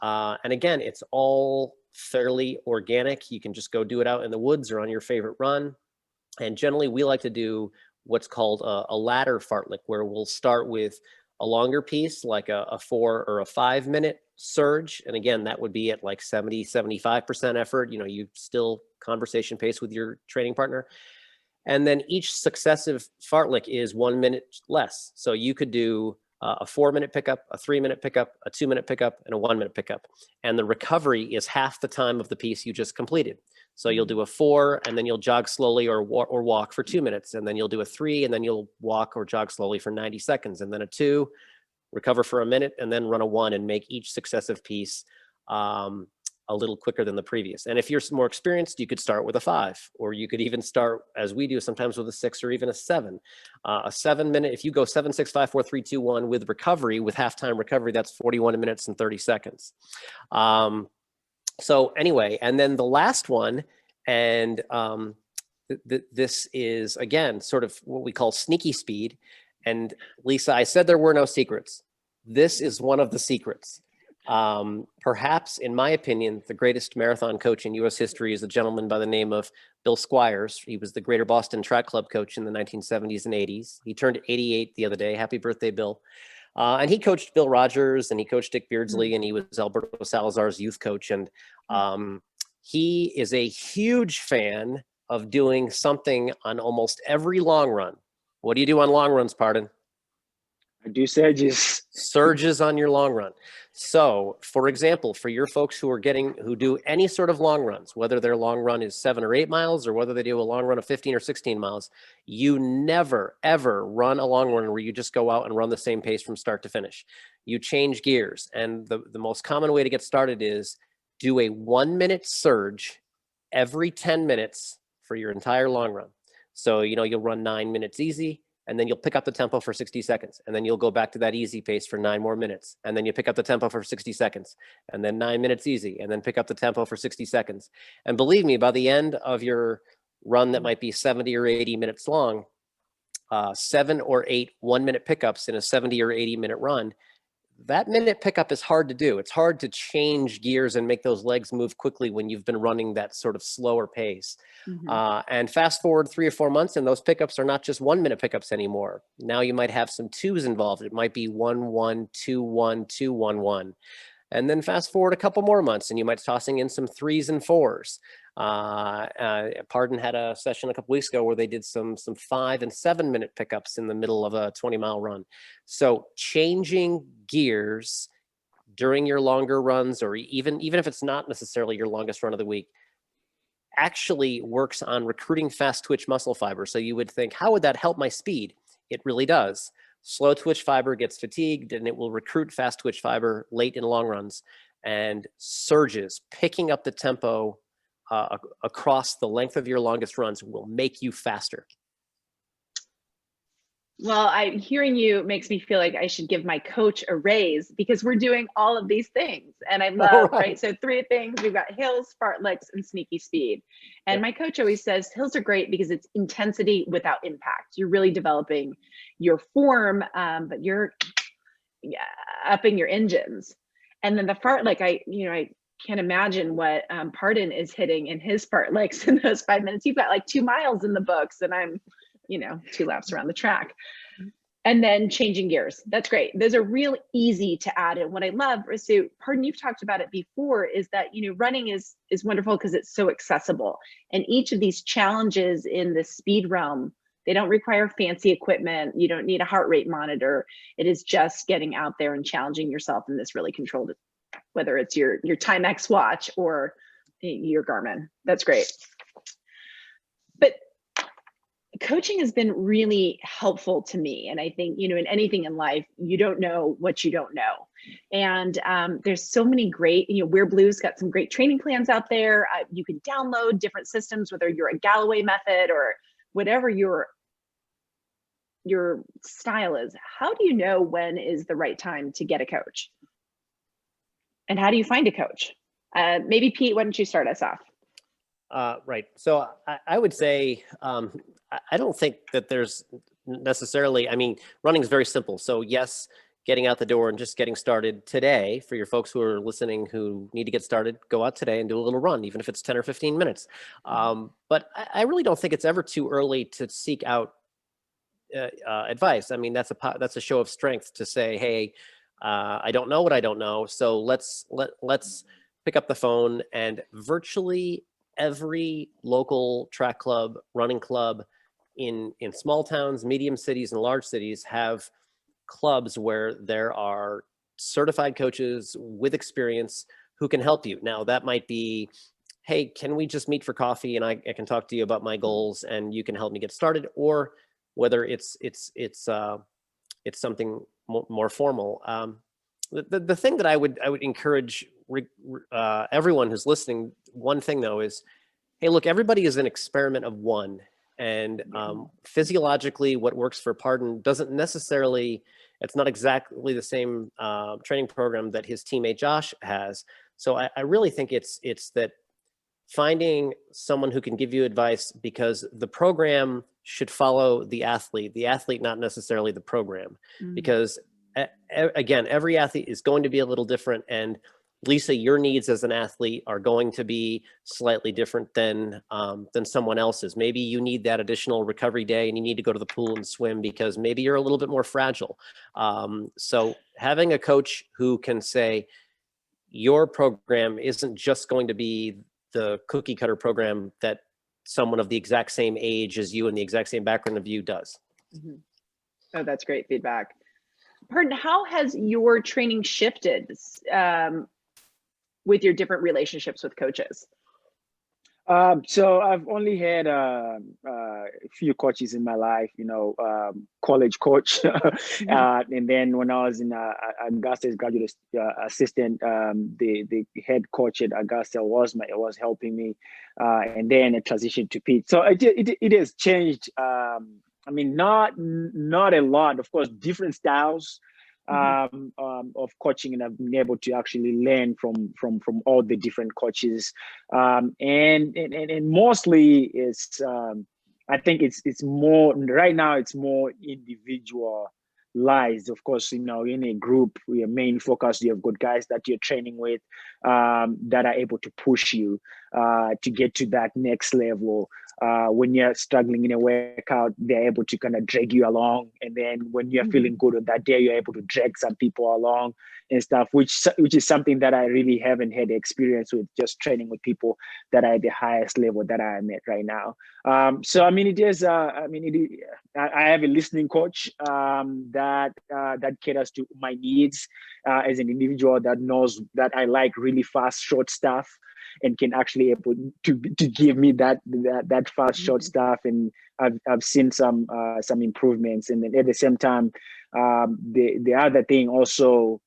And again, it's all fairly organic. You can just go do it out in the woods or on your favorite run. And generally, we like to do what's called a ladder fartlek, where we'll start with a longer piece, like a 4 or a 5 minute surge. And again, that would be at like 70, 75% effort. You still conversation pace with your training partner. And then each successive fartlek is 1 minute less. So you could do a 4-minute pickup, a 3-minute pickup, a 2-minute pickup, and a 1-minute pickup. And the recovery is half the time of the piece you just completed. So you'll do a 4, and then you'll jog slowly or walk for 2 minutes. And then you'll do a 3, and then you'll walk or jog slowly for 90 seconds. And then a 2, recover for a minute, and then run a 1 and make each successive piece a little quicker than the previous. And if you're more experienced, you could start with a 5, or you could even start, as we do sometimes, with a 6 or even a 7. A 7-minute, if you go 7, 6, 5, 4, 3, 2, 1 with recovery, with halftime recovery, that's 41 minutes and 30 seconds. So anyway, and then the last one, and this is, again, sort of what we call sneaky speed. And Lisa, I said there were no secrets. This is one of the secrets. Perhaps, in my opinion, the greatest marathon coach in U.S. history is a gentleman by the name of Bill Squires. He was the Greater Boston Track Club coach in the 1970s and 80s. He turned 88 the other day. Happy birthday, Bill. And he coached Bill Rogers, and he coached Dick Beardsley, and he was Alberto Salazar's youth coach. And he is a huge fan of doing something on almost every long run. What do you do on long runs, Pardon? I do surges. Surges on your long run. So, for example, for your folks who do any sort of long runs, whether their long run is 7 or 8 miles, or whether they do a long run of 15 or 16 miles, you never, ever run a long run where you just go out and run the same pace from start to finish. You change gears. And the most common way to get started is do a 1-minute surge every 10 minutes for your entire long run. So, you'll run 9 minutes easy, and then you'll pick up the tempo for 60 seconds. And then you'll go back to that easy pace for 9 more minutes. And then you pick up the tempo for 60 seconds, and then 9 minutes easy, and then pick up the tempo for 60 seconds. And believe me, by the end of your run that might be 70 or 80 minutes long, 7 or 8 1-minute pickups in a 70 or 80 minute run, that minute pickup is hard to do. It's hard to change gears and make those legs move quickly when you've been running that sort of slower pace. And fast forward 3 or 4 months, and those pickups are not just 1-minute pickups anymore. Now you might have some 2s involved. It might be 1, 1, 2, 1, 2, 1, 1. And then fast forward a couple more months, and you might be tossing in some 3s and 4s. Pardon had a session a couple weeks ago where they did some 5 and 7-minute pickups in the middle of a 20-mile run. So changing gears during your longer runs, or even if it's not necessarily your longest run of the week, actually works on recruiting fast twitch muscle fiber. So you would think, how would that help my speed? It really does. Slow twitch fiber gets fatigued, and it will recruit fast twitch fiber late in long runs. And surges, picking up the tempo across the length of your longest runs, will make you faster. Well, hearing you makes me feel like I should give my coach a raise, because we're doing all of these things. And I love, right? So 3 things, we've got hills, fartleks, and sneaky speed. And my coach always says hills are great because it's intensity without impact. You're really developing your form, but you're upping your engines. And then the fartlek, I can't imagine what Pardon is hitting in his fartleks in those 5 minutes. You've got like 2 miles in the books, and I'm 2 laps around the track. And then changing gears. That's great. Those are real easy to add. And what I love, so Pardon, you've talked about it before, is that, running is wonderful because it's so accessible. And each of these challenges in the speed realm, they don't require fancy equipment. You don't need a heart rate monitor. It is just getting out there and challenging yourself in this really controlled, whether it's your Timex watch or your Garmin. That's great. But coaching has been really helpful to me. And I think, in anything in life, you don't know what you don't know. And there's so many great, Wear Blue's got some great training plans out there. You can download different systems, whether you're a Galloway method or whatever your style is. How do you know when is the right time to get a coach? And how do you find a coach? Maybe Pete, why don't you start us off? Right. So I would say, I don't think that there's necessarily, running is very simple. So yes, getting out the door and just getting started today. For your folks who are listening who need to get started, go out today and do a little run, even if it's 10 or 15 minutes. But I really don't think it's ever too early to seek out advice. I mean, that's a show of strength to say, hey, I don't know what I don't know, so let's pick up the phone. And virtually every local track club, running club in small towns, medium cities, and large cities have clubs where there are certified coaches with experience who can help you. Now, that might be, hey, can we just meet for coffee and I can talk to you about my goals and you can help me get started, or whether it's something more formal. The thing that I would encourage everyone who's listening, one thing though is, hey, look, everybody is an experiment of one. And physiologically, what works for Pardon doesn't necessarily, it's not exactly the same training program that his teammate Josh has. So I really think it's that finding someone who can give you advice, because the program should follow the athlete, not necessarily the program. Because again, every athlete is going to be a little different. And Lisa, your needs as an athlete are going to be slightly different than someone else's. Maybe you need that additional recovery day and you need to go to the pool and swim because maybe you're a little bit more fragile. So having a coach who can say, your program isn't just going to be the cookie cutter program that someone of the exact same age as you and the exact same background of you does. Oh, that's great feedback. Pardon, how has your training shifted with your different relationships with coaches? So I've only had a few coaches in my life, college coach. And then when I was in Augusta as graduate assistant, the head coach at Augusta was helping me. And then it transitioned to Pete. So it has changed. I mean, not a lot, of course, different styles of coaching, and I've been able to actually learn from all the different coaches, and mostly it's I think it's more right now, it's more individualized. Of course, in a group, your main focus, you have good guys that you're training with that are able to push you to get to that next level. When you're struggling in a workout, they're able to kind of drag you along. And then when you're feeling good on that day, you're able to drag some people along and stuff, which is something that I really haven't had experience with, just training with people that are at the highest level that I'm at right now. So, I mean, it is, I have a listening coach that caters to my needs as an individual, that knows that I like really fast, short stuff, and can actually able to give me that fast, short stuff. And I've seen some improvements. And then at the same time, the other thing also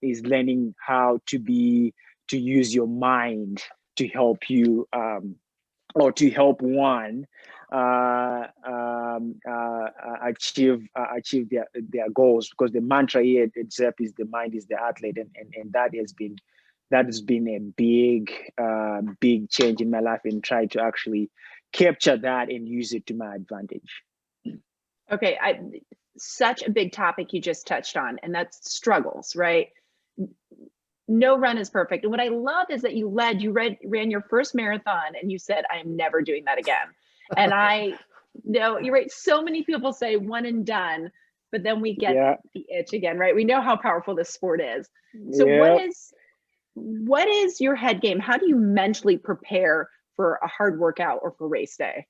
is learning how to use your mind to help you or to help one achieve their goals, because the mantra here at ZEP is the mind is the athlete, and that has been a big change in my life, and try to actually capture that and use it to my advantage. Okay, such a big topic you just touched on, and that's struggles, right? No run is perfect. And what I love is that you ran your first marathon and you said, I am never doing that again. And I know you're right. So many people say one and done, but then we get the itch again, right? We know how powerful this sport is. So what is your head game? How do you mentally prepare for a hard workout or for race day?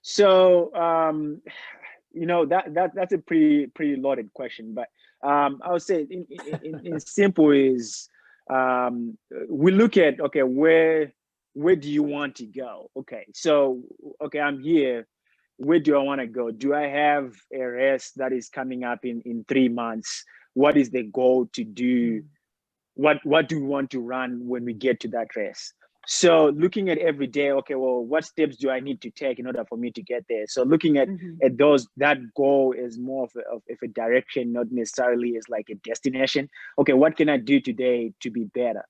So, that's a pretty loaded question, but I would say in simple is we look at, okay, where do you want to go? Okay, so I'm here. Where do I want to go? Do I have a race that is coming up in 3 months? What is the goal to do? What do we want to run when we get to that race? So looking at every day, okay, well, what steps do I need to take in order for me to get there? So looking at those, that goal is more of a direction, not necessarily as like a destination. Okay, what can I do today to be better?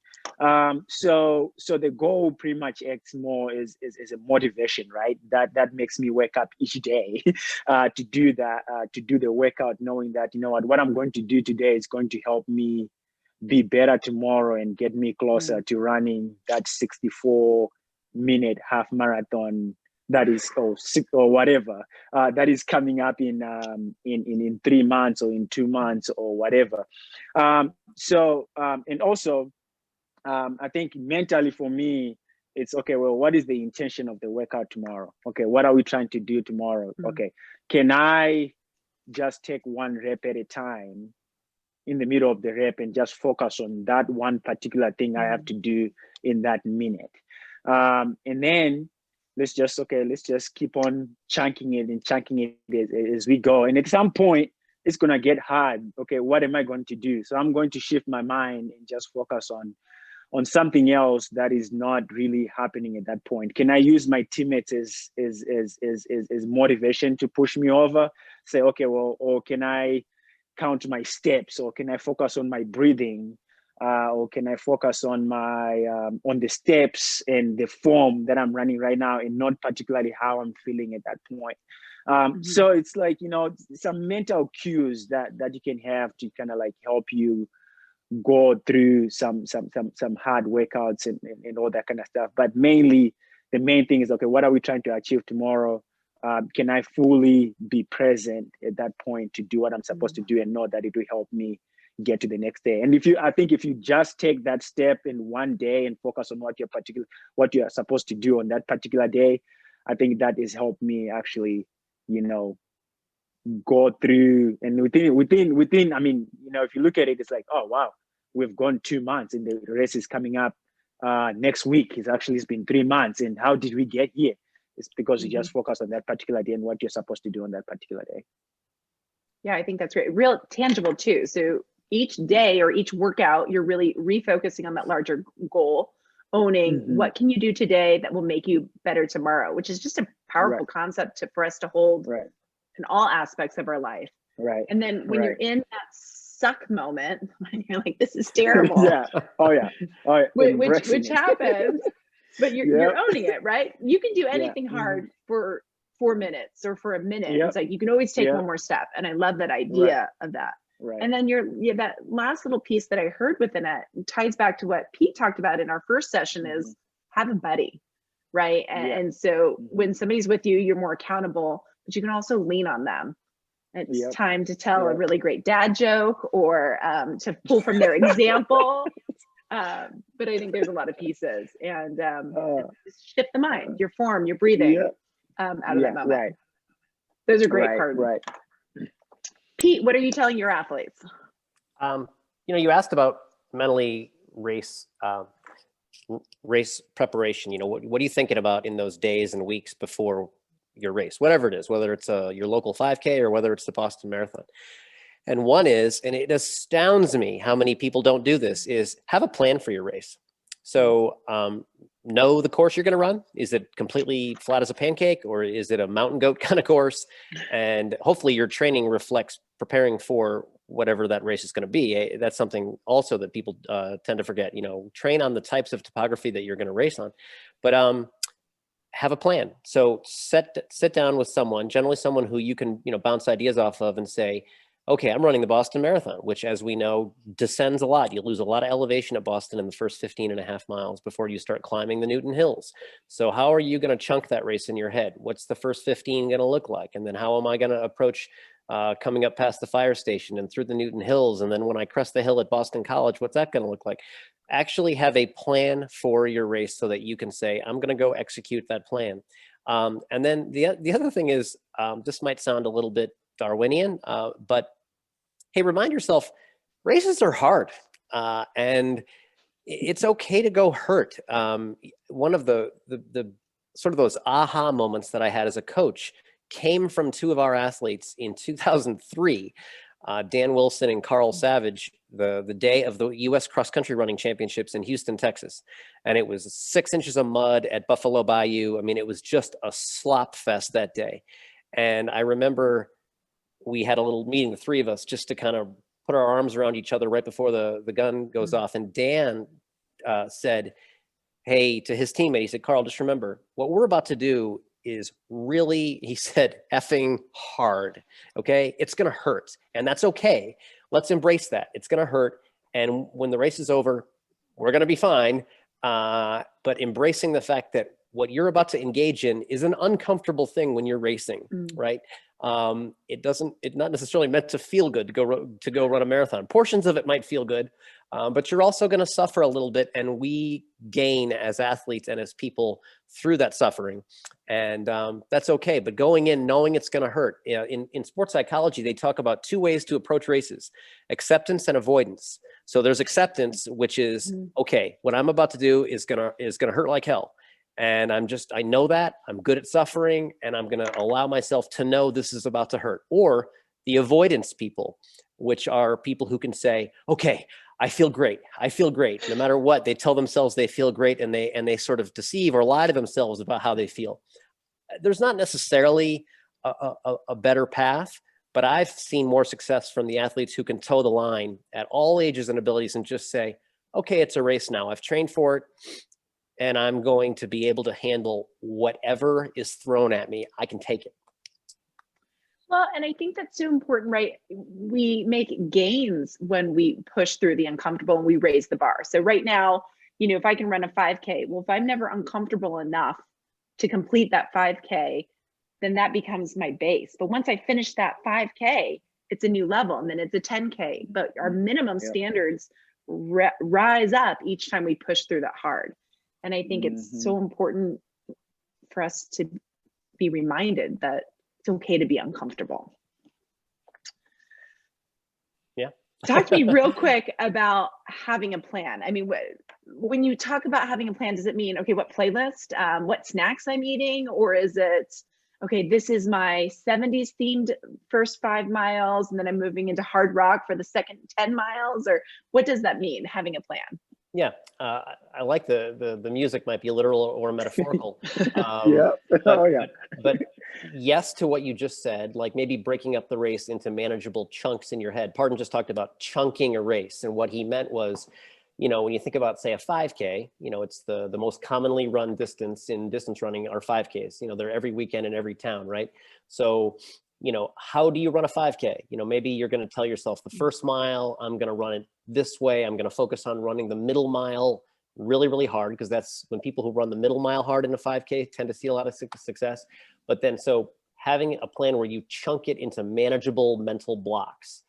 So the goal pretty much acts more is a motivation, right? That makes me wake up each day to do that, to do the workout, knowing that, what I'm going to do today is going to help me be better tomorrow and get me closer to running that 64-minute half marathon that is, or sick or whatever, that is coming up in 3 months or in 2 months or whatever. And also, I think mentally for me, it's okay, well, what is the intention of the workout tomorrow? Okay, what are we trying to do tomorrow? Okay, can I just take one rep at a time in the middle of the rep and just focus on that one particular thing I have to do in that minute? And then let's just keep on chunking it as we go. And at some point, it's gonna get hard. Okay, what am I going to do? So I'm going to shift my mind and just focus on something else that is not really happening at that point. Can I use my teammates as motivation to push me over? Say, okay, well, or can I count my steps, or can I focus on my breathing, or can I focus on my on the steps and the form that I'm running right now, and not particularly how I'm feeling at that point. So it's like, some mental cues that you can have to kind of like help you go through some hard workouts and all that kind of stuff. But mainly, the main thing is, okay, what are we trying to achieve tomorrow? Can I fully be present at that point to do what I'm supposed to do, and know that it will help me get to the next day? And I think if you just take that step in one day and focus on what you're supposed to do on that particular day, I think that has helped me actually, go through. And within, I mean, if you look at it, it's like, oh wow, we've gone 2 months and the race is coming up next week. It's been 3 months, and how did we get here? It's because you just focus on that particular day and what you're supposed to do on that particular day. Yeah, I think that's great. Real tangible too. So each day or each workout, you're really refocusing on that larger goal, owning what can you do today that will make you better tomorrow, which is just a powerful concept for us to hold in all aspects of our life. Right. And then when you're in that suck moment, you're like, this is terrible. Which happens, but you're owning it, right? You can do anything hard for 4 minutes or for a minute. It's like, you can always take one more step. And I love that idea of that. Right. And then that last little piece that I heard within it ties back to what Pete talked about in our first session is have a buddy, right? And so when somebody's with you, you're more accountable, but you can also lean on them. It's time to tell a really great dad joke, or to pull from their example. But I think there's a lot of pieces, and shift the mind, your form, your breathing out of that moment. Right. Those are great parts. Right. Pete, what are you telling your athletes? You asked about mentally race preparation. What are you thinking about in those days and weeks before your race, whatever it is, whether it's your local 5K or whether it's the Boston Marathon? And one is, and it astounds me how many people don't do this, is have a plan for your race. So know the course you're going to run. Is it completely flat as a pancake, or is it a mountain goat kind of course? And hopefully your training reflects preparing for whatever that race is going to be. That's something also that people tend to forget. Train on the types of topography that you're going to race on, but have a plan. So sit down with someone, generally someone who you can bounce ideas off of, and say, okay, I'm running the Boston Marathon, which, as we know, descends a lot. You lose a lot of elevation at Boston in the first 15.5 miles before you start climbing the Newton Hills. So how are you going to chunk that race in your head? What's the first 15 going to look like? And then how am I going to approach coming up past the fire station and through the Newton Hills? And then when I crest the hill at Boston College, what's that going to look like? Actually have a plan for your race so that you can say, I'm going to go execute that plan. And then the other thing is, this might sound a little bit Darwinian, but hey, remind yourself, races are hard, and it's okay to go hurt. One of the sort of those aha moments that I had as a coach came from two of our athletes in 2003, Dan Wilson and Carl Savage, the day of the U.S. Cross Country Running Championships in Houston, Texas. And it was 6 inches of mud at Buffalo Bayou. I mean, it was just a slop fest that day. And I remember we had a little meeting, the three of us, just to kind of put our arms around each other right before the gun goes off. And Dan said, hey, to his teammate, he said, Carl, just remember, what we're about to do is really, he said, effing hard, okay? It's gonna hurt, and that's okay. Let's embrace that. It's gonna hurt, and when the race is over, we're gonna be fine. But embracing the fact that what you're about to engage in is an uncomfortable thing when you're racing, right? It's not necessarily meant to feel good to go run a marathon. Portions of it might feel good, but you're also going to suffer a little bit, and we gain as athletes and as people through that suffering, and that's okay. But going in knowing it's going to hurt. In sports psychology, they talk about two ways to approach races: acceptance and avoidance. So there's acceptance, which is okay, what I'm about to do is gonna hurt like hell. And I know that, I'm good at suffering, and I'm gonna allow myself to know this is about to hurt. Or the avoidance people, which are people who can say, okay, I feel great. No matter what, they tell themselves they feel great, and they sort of deceive or lie to themselves about how they feel. There's not necessarily a better path, but I've seen more success from the athletes who can toe the line at all ages and abilities and just say, okay, it's a race now. I've trained for it, and I'm going to be able to handle whatever is thrown at me. I can take it. Well, and I think that's so important, right? We make gains when we push through the uncomfortable and we raise the bar. So right now, if I can run a 5K, well, if I'm never uncomfortable enough to complete that 5K, then that becomes my base. But once I finish that 5K, it's a new level, and then it's a 10K. But our minimum standards rise up each time we push through that hard. And I think it's so important for us to be reminded that it's okay to be uncomfortable. Yeah. Talk to me real quick about having a plan. I mean, when you talk about having a plan, does it mean, okay, what playlist, what snacks I'm eating? Or is it, okay, this is my 70s themed first 5 miles, and then I'm moving into hard rock for the second 10 miles? Or what does that mean, having a plan? Yeah, I like the music might be literal or metaphorical. But yes to what you just said, like maybe breaking up the race into manageable chunks in your head. Pardon just talked about chunking a race, and what he meant was, when you think about, say, a 5K, it's the most commonly run distance in distance running are 5Ks. They're every weekend in every town, right? So, how do you run a 5K? Maybe you're going to tell yourself the first mile, I'm going to run it this way. I'm going to focus on running the middle mile really, really hard, because that's when people who run the middle mile hard in a 5K tend to see a lot of success. But then, so having a plan where you chunk it into manageable mental blocks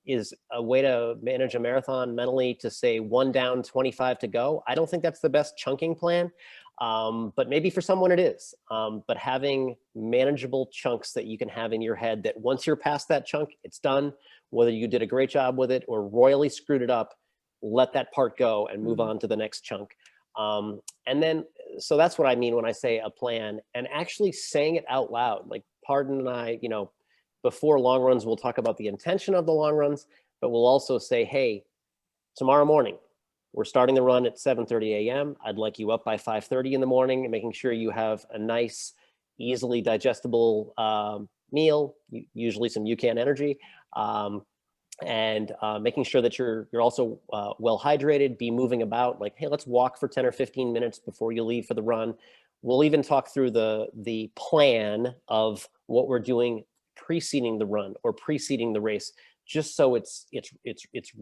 is a way to manage a marathon mentally, to say 1 down, 25 to go. I don't think that's the best chunking plan, but maybe for someone it is. But having manageable chunks that you can have in your head, that once you're past that chunk, it's done. Whether you did a great job with it or royally screwed it up, let that part go and move on to the next chunk. And then, so that's what I mean when I say a plan, and actually saying it out loud. Like Pardon and I, before long runs, we'll talk about the intention of the long runs, but we'll also say, hey, tomorrow morning, we're starting the run at 7:30 a.m. I'd like you up by 5:30 in the morning, and making sure you have a nice, easily digestible meal, usually some Ucan energy, and making sure that you're also well hydrated, be moving about. Like, hey, let's walk for 10 or 15 minutes before you leave for the run. We'll even talk through the plan of what we're doing preceding the run or preceding the race, just so it's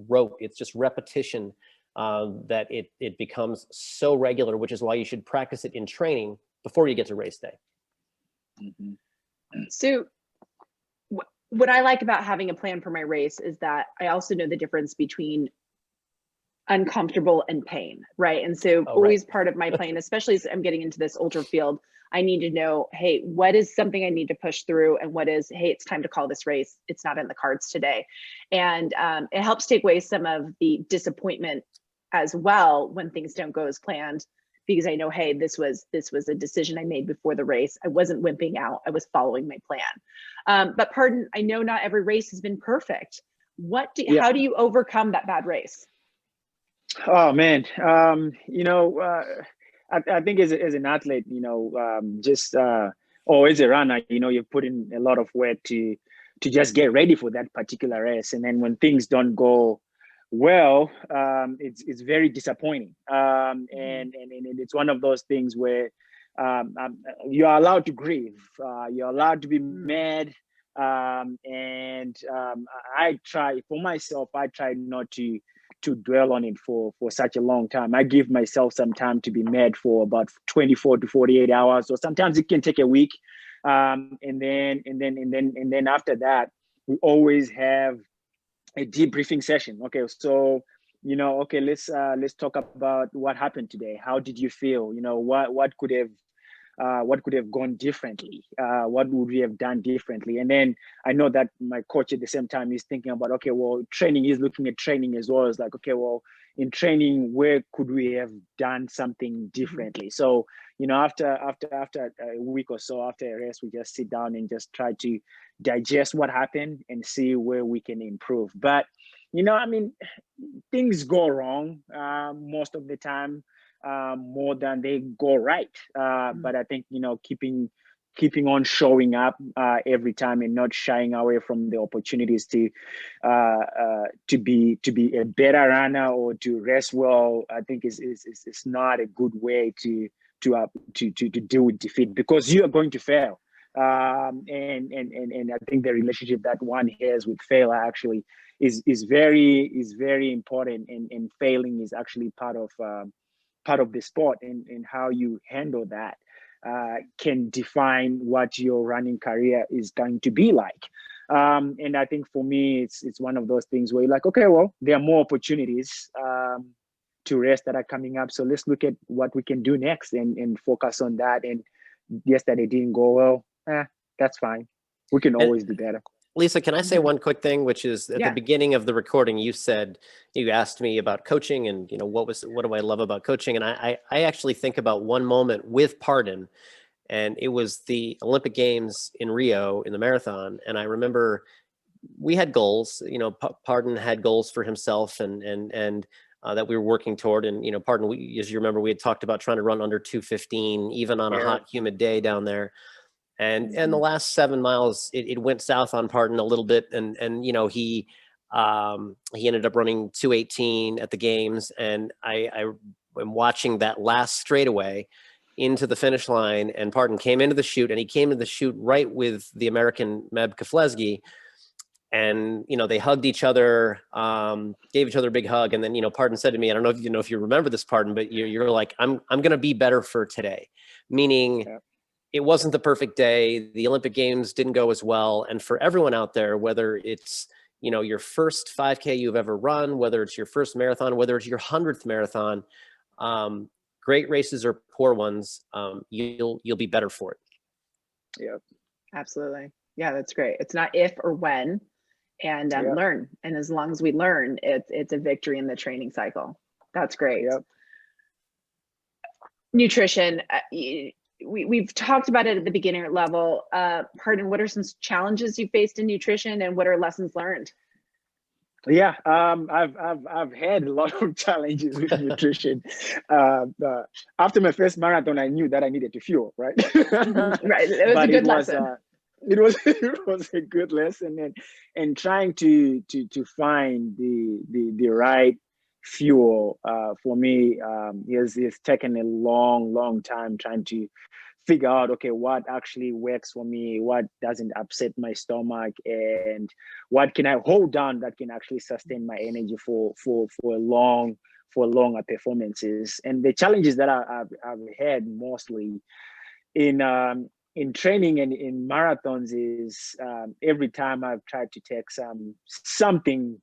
rote, it's just repetition, that it becomes so regular, which is why you should practice it in training before you get to race day. So what I like about having a plan for my race is that I also know the difference between uncomfortable and pain, right? And so always part of my plan, especially as I'm getting into this ultra field, I need to know, hey, what is something I need to push through, and what is, hey, it's time to call this race. It's not in the cards today. And it helps take away some of the disappointment as well when things don't go as planned, because I know, hey, this was a decision I made before the race. I wasn't wimping out. I was following my plan. But Pardon, I know not every race has been perfect. How do you overcome that bad race? Oh man, I think as an athlete, or as a runner, you put in a lot of work to just get ready for that particular race, and then when things don't go well, it's very disappointing, and it's one of those things where you're allowed to grieve, you're allowed to be mad, and I try for myself. I try not to to dwell on it for such a long time. I give myself some time to be mad for about 24 to 48 hours, or sometimes it can take a week. And then after that, we always have a debriefing session. Okay, so okay, let's talk about what happened today. How did you feel? What could have gone differently? What would we have done differently? And then I know that my coach at the same time is thinking about, okay, well, training is looking at training as well. It's like, okay, well, in training, where could we have done something differently? So, after a week or so after a rest, we just sit down and just try to digest what happened and see where we can improve. But, things go wrong most of the time. More than they go right. But I think, keeping on showing up every time and not shying away from the opportunities to be a better runner or to rest well, I think is not a good way to deal with defeat, because you are going to fail. And I think the relationship that one has with failure actually is very important, and failing is actually part of the sport, and how you handle that can define what your running career is going to be like. And I think for me, it's one of those things where you're like, okay, well, there are more opportunities to rest that are coming up. So let's look at what we can do next and focus on that. And yesterday didn't go well. That's fine. We can always do better. Lisa, can I say one quick thing, which is at the beginning of the recording, you asked me about coaching and, what do I love about coaching? And I actually think about one moment with Pardon, and it was the Olympic Games in Rio in the marathon. And I remember we had goals, Pardon had goals for himself and that we were working toward. And, Pardon, as you remember, we had talked about trying to run under 2:15, even on a hot, humid day down there. And the last 7 miles, it went south on Pardon a little bit, and he ended up running 2:18 at the games, and I am watching that last straightaway into the finish line, and Pardon came into the chute, and he came into the chute right with the American Meb Keflezighi, and they hugged each other, gave each other a big hug, and then Pardon said to me, I don't know if you remember this, Pardon, but you're like, I'm gonna be better for today, meaning. Yeah. It wasn't the perfect day. The Olympic Games didn't go as well. And for everyone out there, whether it's, your first 5K you've ever run, whether it's your first marathon, whether it's your 100th marathon, great races or poor ones, you'll be better for it. Yeah, absolutely. Yeah, that's great. It's not if or when, and learn. And as long as we learn, it's a victory in the training cycle. That's great. Yep. Nutrition. We've talked about it at the beginner level. Pardon, what are some challenges you faced in nutrition, and what are lessons learned? Yeah, I've had a lot of challenges with nutrition. After my first marathon, I knew that I needed to fuel, right? Right, it was a good lesson. It was a good lesson, and trying to find the right fuel for me is taken a long time trying to figure out, okay, what actually works for me, what doesn't upset my stomach, and what can I hold down that can actually sustain my energy for longer performances. And the challenges that I've had mostly in training and in marathons is every time I've tried to take something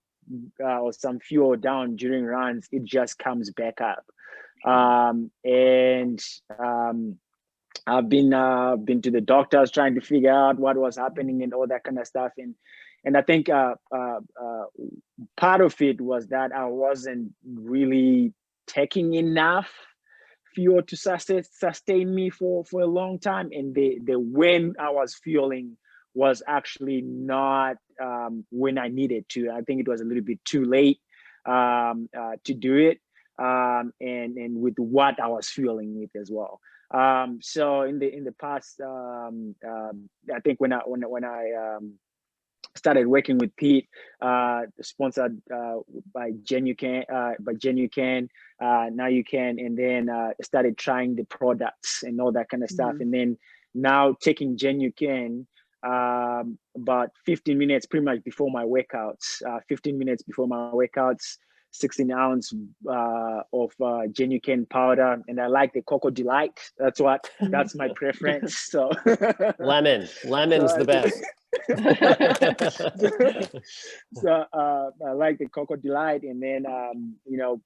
or some fuel down during runs, it just comes back up. I've been to the doctors trying to figure out what was happening and all that kind of stuff. And I think part of it was that I wasn't really taking enough fuel to sustain me for a long time. And the when I was fueling was actually not when I needed to. I think it was a little bit too late to do it, and with what I was fueling with as well. So in the past, I think when I started working with Pete, sponsored by Ucan, now you can, and then started trying the products and all that kind of stuff, and then now taking Ucan about 15 minutes pretty much before my workouts, 16 ounce of Genuine powder, and I like the Cocoa Delight. That's my preference. So lemon's the best. So I like the Cocoa Delight, and then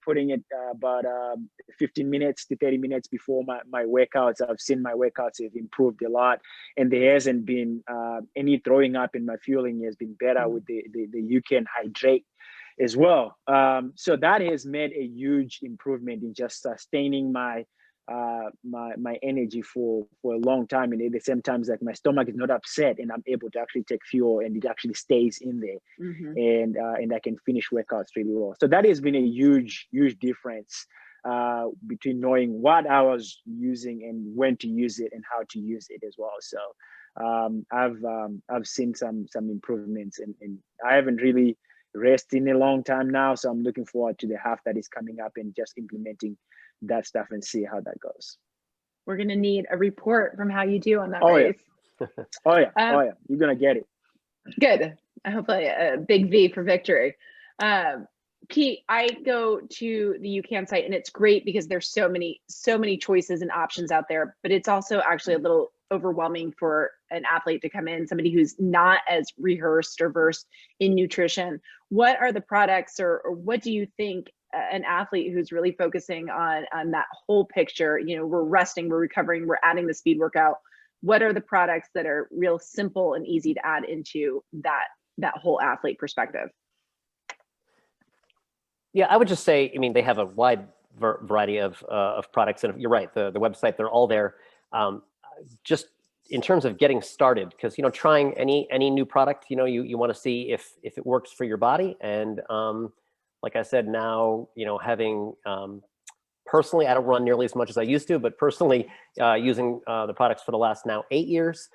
putting it about 15 minutes to 30 minutes before my workouts. I've seen my workouts have improved a lot, and there hasn't been any throwing up, and my fueling has been better with the Ucan Hydrate as well. So that has made a huge improvement in just sustaining my energy for a long time, and at the same time, like my stomach is not upset, and I'm able to actually take fuel, and it actually stays in there, and I can finish workouts really well. So that has been a huge difference between knowing what I was using and when to use it and how to use it as well. So I've seen some improvements, and I haven't really rested in a long time now. So I'm looking forward to the half that is coming up and just implementing that stuff and see how that goes. We're going to need a report from how you do on that race. Yeah. Oh yeah. You're going to get it. Good. Hopefully a big V for victory. Pete, I go to the Ucan site, and it's great because there's so many choices and options out there, but it's also actually a little overwhelming for an athlete to come in, somebody who's not as rehearsed or versed in nutrition. What are the products, or what do you think an athlete who's really focusing on that whole picture, we're resting, we're recovering, we're adding the speed workout, what are the products that are real simple and easy to add into that whole athlete perspective? Yeah, I would just say, they have a wide variety of products, and you're right, the website, they're all there. Just in terms of getting started, because trying any new product, you want to see if it works for your body. And like I said, now having personally, I don't run nearly as much as I used to, but personally using the products for the last now 8 years,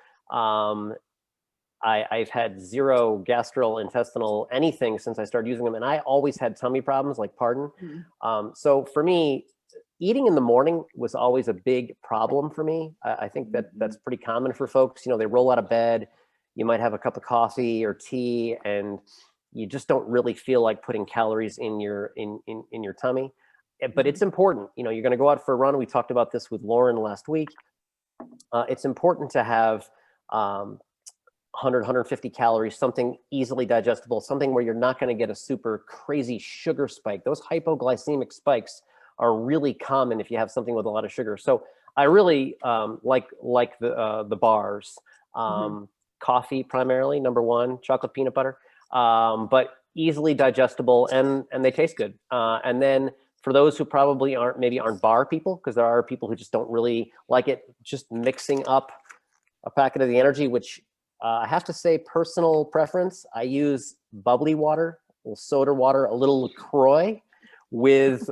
I've had zero gastrointestinal anything since I started using them, and I always had tummy problems, like pardon. So for me, eating in the morning was always a big problem for me. I think that's pretty common for folks. They roll out of bed, you might have a cup of coffee or tea, and you just don't really feel like putting calories in your tummy. But it's important. You're going to go out for a run. We talked about this with Lauren last week. It's important to have 100, 150 calories, something easily digestible, something where you're not going to get a super crazy sugar spike. Those hypoglycemic spikes are really common if you have something with a lot of sugar. So I really like the bars. Coffee primarily, number one, chocolate peanut butter, but easily digestible, and they taste good. And then for those who probably aren't bar people, because there are people who just don't really like it, just mixing up a packet of the energy, which I have to say, personal preference, I use bubbly water, a little soda water, a little LaCroix with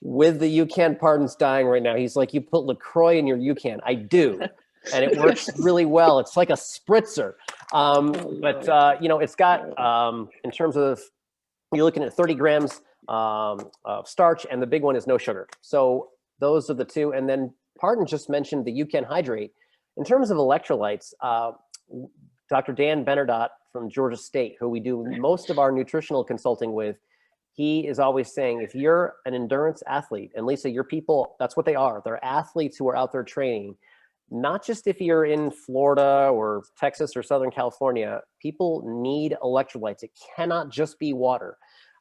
with the Ucan. Pardon's dying right now. He's like, you put LaCroix in your Ucan. I do, and it works really well. It's like a spritzer. But it's got, in terms of, you're looking at 30 grams of starch, and the big one is no sugar. So those are the two. And then Pardon just mentioned the Ucan Hydrate. In terms of electrolytes, Dr. Dan Benardot from Georgia State, who we do most of our nutritional consulting with, he is always saying, if you're an endurance athlete, and Lisa, your people, that's what they are. They're athletes who are out there training. Not just if you're in Florida or Texas or Southern California, people need electrolytes. It cannot just be water.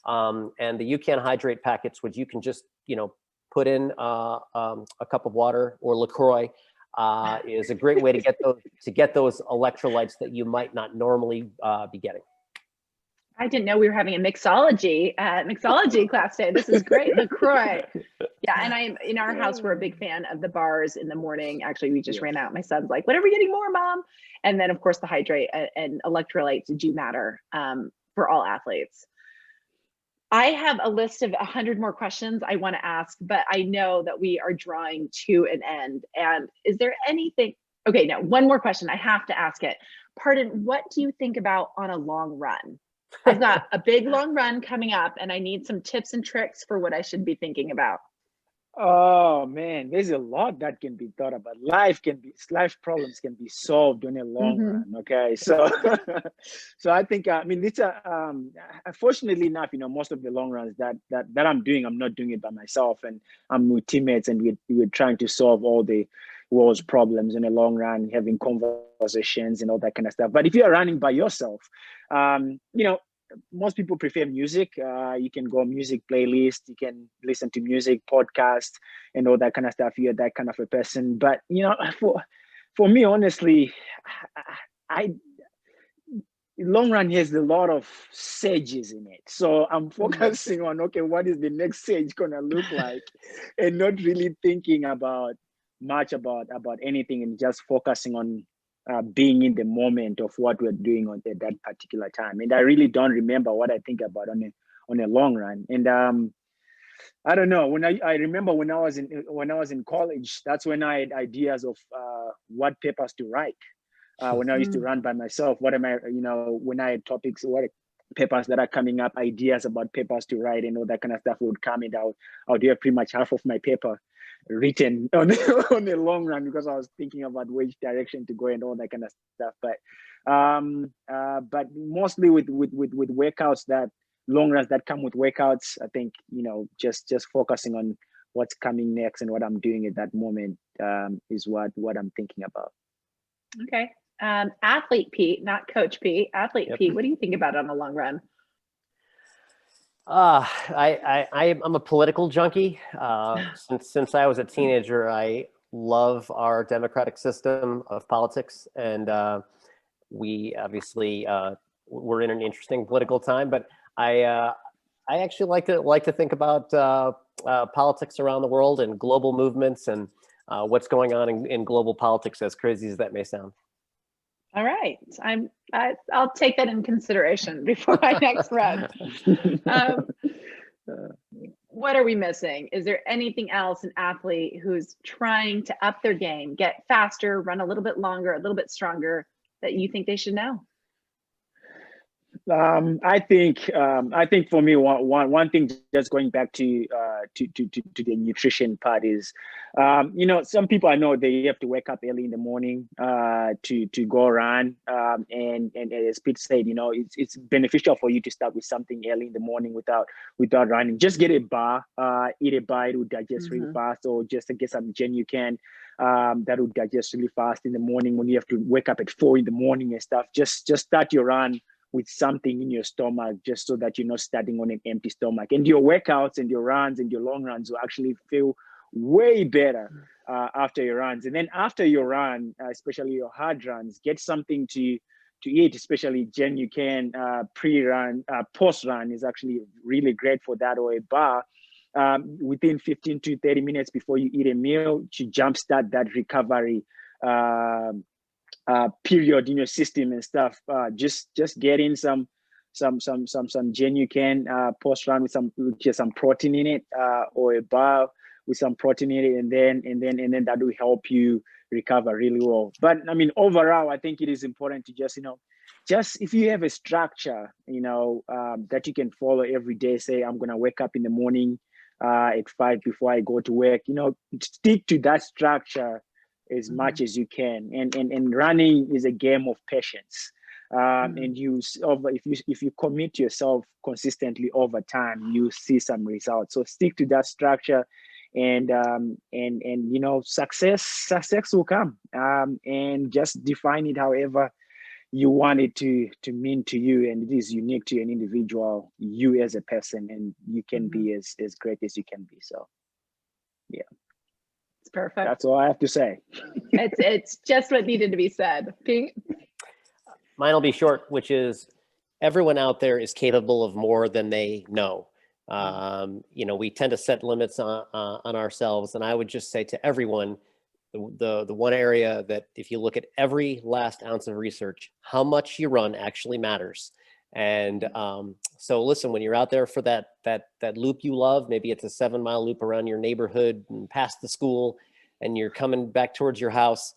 And the Ucan Hydrate packets, which you can just, put in a cup of water or LaCroix, is a great way to get those electrolytes that you might not normally be getting. I didn't know we were having a mixology class today. This is great. LaCroix. Yeah, and in our house, we're a big fan of the bars in the morning. Actually, we just ran out. My son's like, when are we getting more, Mom? And then, of course, the hydrate and electrolytes do matter for all athletes. I have a list of 100 more questions I want to ask, but I know that we are drawing to an end. And is there anything? Okay, no, one more question. I have to ask it. Pardon, what do you think about on a long run? I've got a big long run coming up, and I need some tips and tricks for what I should be thinking about. Oh man, there's a lot that can be thought about. Life problems can be solved in a long Mhm. run. Okay, so so I think I mean it's a fortunately enough, most of the long runs that I'm doing, I'm not doing it by myself, and I'm with teammates, and we're trying to solve all the world's problems in the long run, having conversations and all that kind of stuff. But if you're running by yourself, most people prefer music. You can go music playlist, you can listen to music, podcast, and all that kind of stuff. You're that kind of a person. But for me, honestly, I long run has a lot of sages in it. So I'm focusing on, okay, what is the next sage gonna look like, and not really thinking about much about anything, and just focusing on being in the moment of what we're doing at that particular time. And I really don't remember what I think about on a long run. And I don't know, I remember when I was in college, that's when I had ideas of what papers to write. When I used to run by myself, what am I, when I had topics, what papers that are coming up, ideas about papers to write, and all that kind of stuff would come, and I'll do pretty much half of my paper written on on the long run, because I was thinking about which direction to go and all that kind of stuff. But mostly with workouts, that long runs that come with workouts, I think, just focusing on what's coming next and what I'm doing at that moment is what I'm thinking about. Okay. Athlete Pete, not Coach Pete. Athlete Yep. Pete, what do you think about on the long run? I'm a political junkie. Since I was a teenager, I love our democratic system of politics, and we obviously we're in an interesting political time. But I actually like to think about politics around the world and global movements and what's going on in global politics, as crazy as that may sound. All right. I'll take that in consideration before I next run. What are we missing? Is there anything else an athlete who's trying to up their game, get faster, run a little bit longer, a little bit stronger, that you think they should know? I think for me, one thing, just going back to the nutrition part, is some people I know, they have to wake up early in the morning to go run, and as Pete said, it's beneficial for you to start with something early in the morning without running. Just get a bar, eat a bar, it will digest really fast, or just to get some Ucan. That will digest really fast in the morning when you have to wake up at 4 in the morning and stuff. Just start your run with something in your stomach, just so that you're not starting on an empty stomach. And your workouts and your runs and your long runs will actually feel way better after your runs. And then after your run, especially your hard runs, get something to eat, especially Ucan pre-run, post-run is actually really great for that, or a bar. Within 15 to 30 minutes before you eat a meal, to jumpstart that recovery period in your system and stuff. Just get in some Ucan post run with some protein in it, or a bar with some protein in it, and then that will help you recover really well. But I mean, overall, I think it is important to just if you have a structure, that you can follow every day. Say, I'm gonna wake up in the morning at 5 before I go to work. Stick to that structure as much as you can, and running is a game of patience, and if you commit yourself consistently over time, you see some results. So stick to that structure, and success will come, and just define it however you want it to mean to you, and it is unique to an individual, you as a person, and you can be as great as you can be. So yeah. Perfect. That's all I have to say. It's just what needed to be said. Pete? Mine will be short, which is everyone out there is capable of more than they know. We tend to set limits on ourselves, and I would just say to everyone, the one area that if you look at every last ounce of research, how much you run actually matters. And so listen, when you're out there for that loop you love, maybe it's a 7-mile loop around your neighborhood and past the school, and you're coming back towards your house,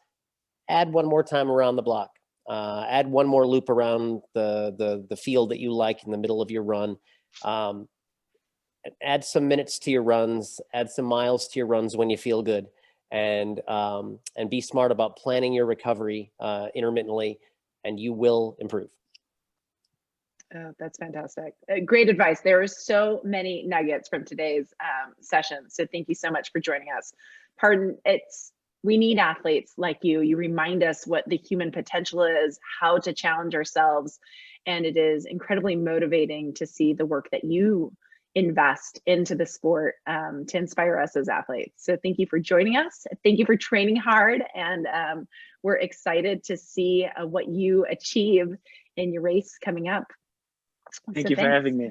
add one more time around the block. Add one more loop around the field that you like in the middle of your run. add some minutes to your runs, add some miles to your runs when you feel good, and be smart about planning your recovery intermittently, and you will improve. Oh, that's fantastic. Great advice. There are so many nuggets from today's session. So thank you so much for joining us. We need athletes like you. You remind us what the human potential is, how to challenge ourselves. And it is incredibly motivating to see the work that you invest into the sport to inspire us as athletes. So thank you for joining us. Thank you for training hard. And we're excited to see what you achieve in your race coming up. Thank you for having me.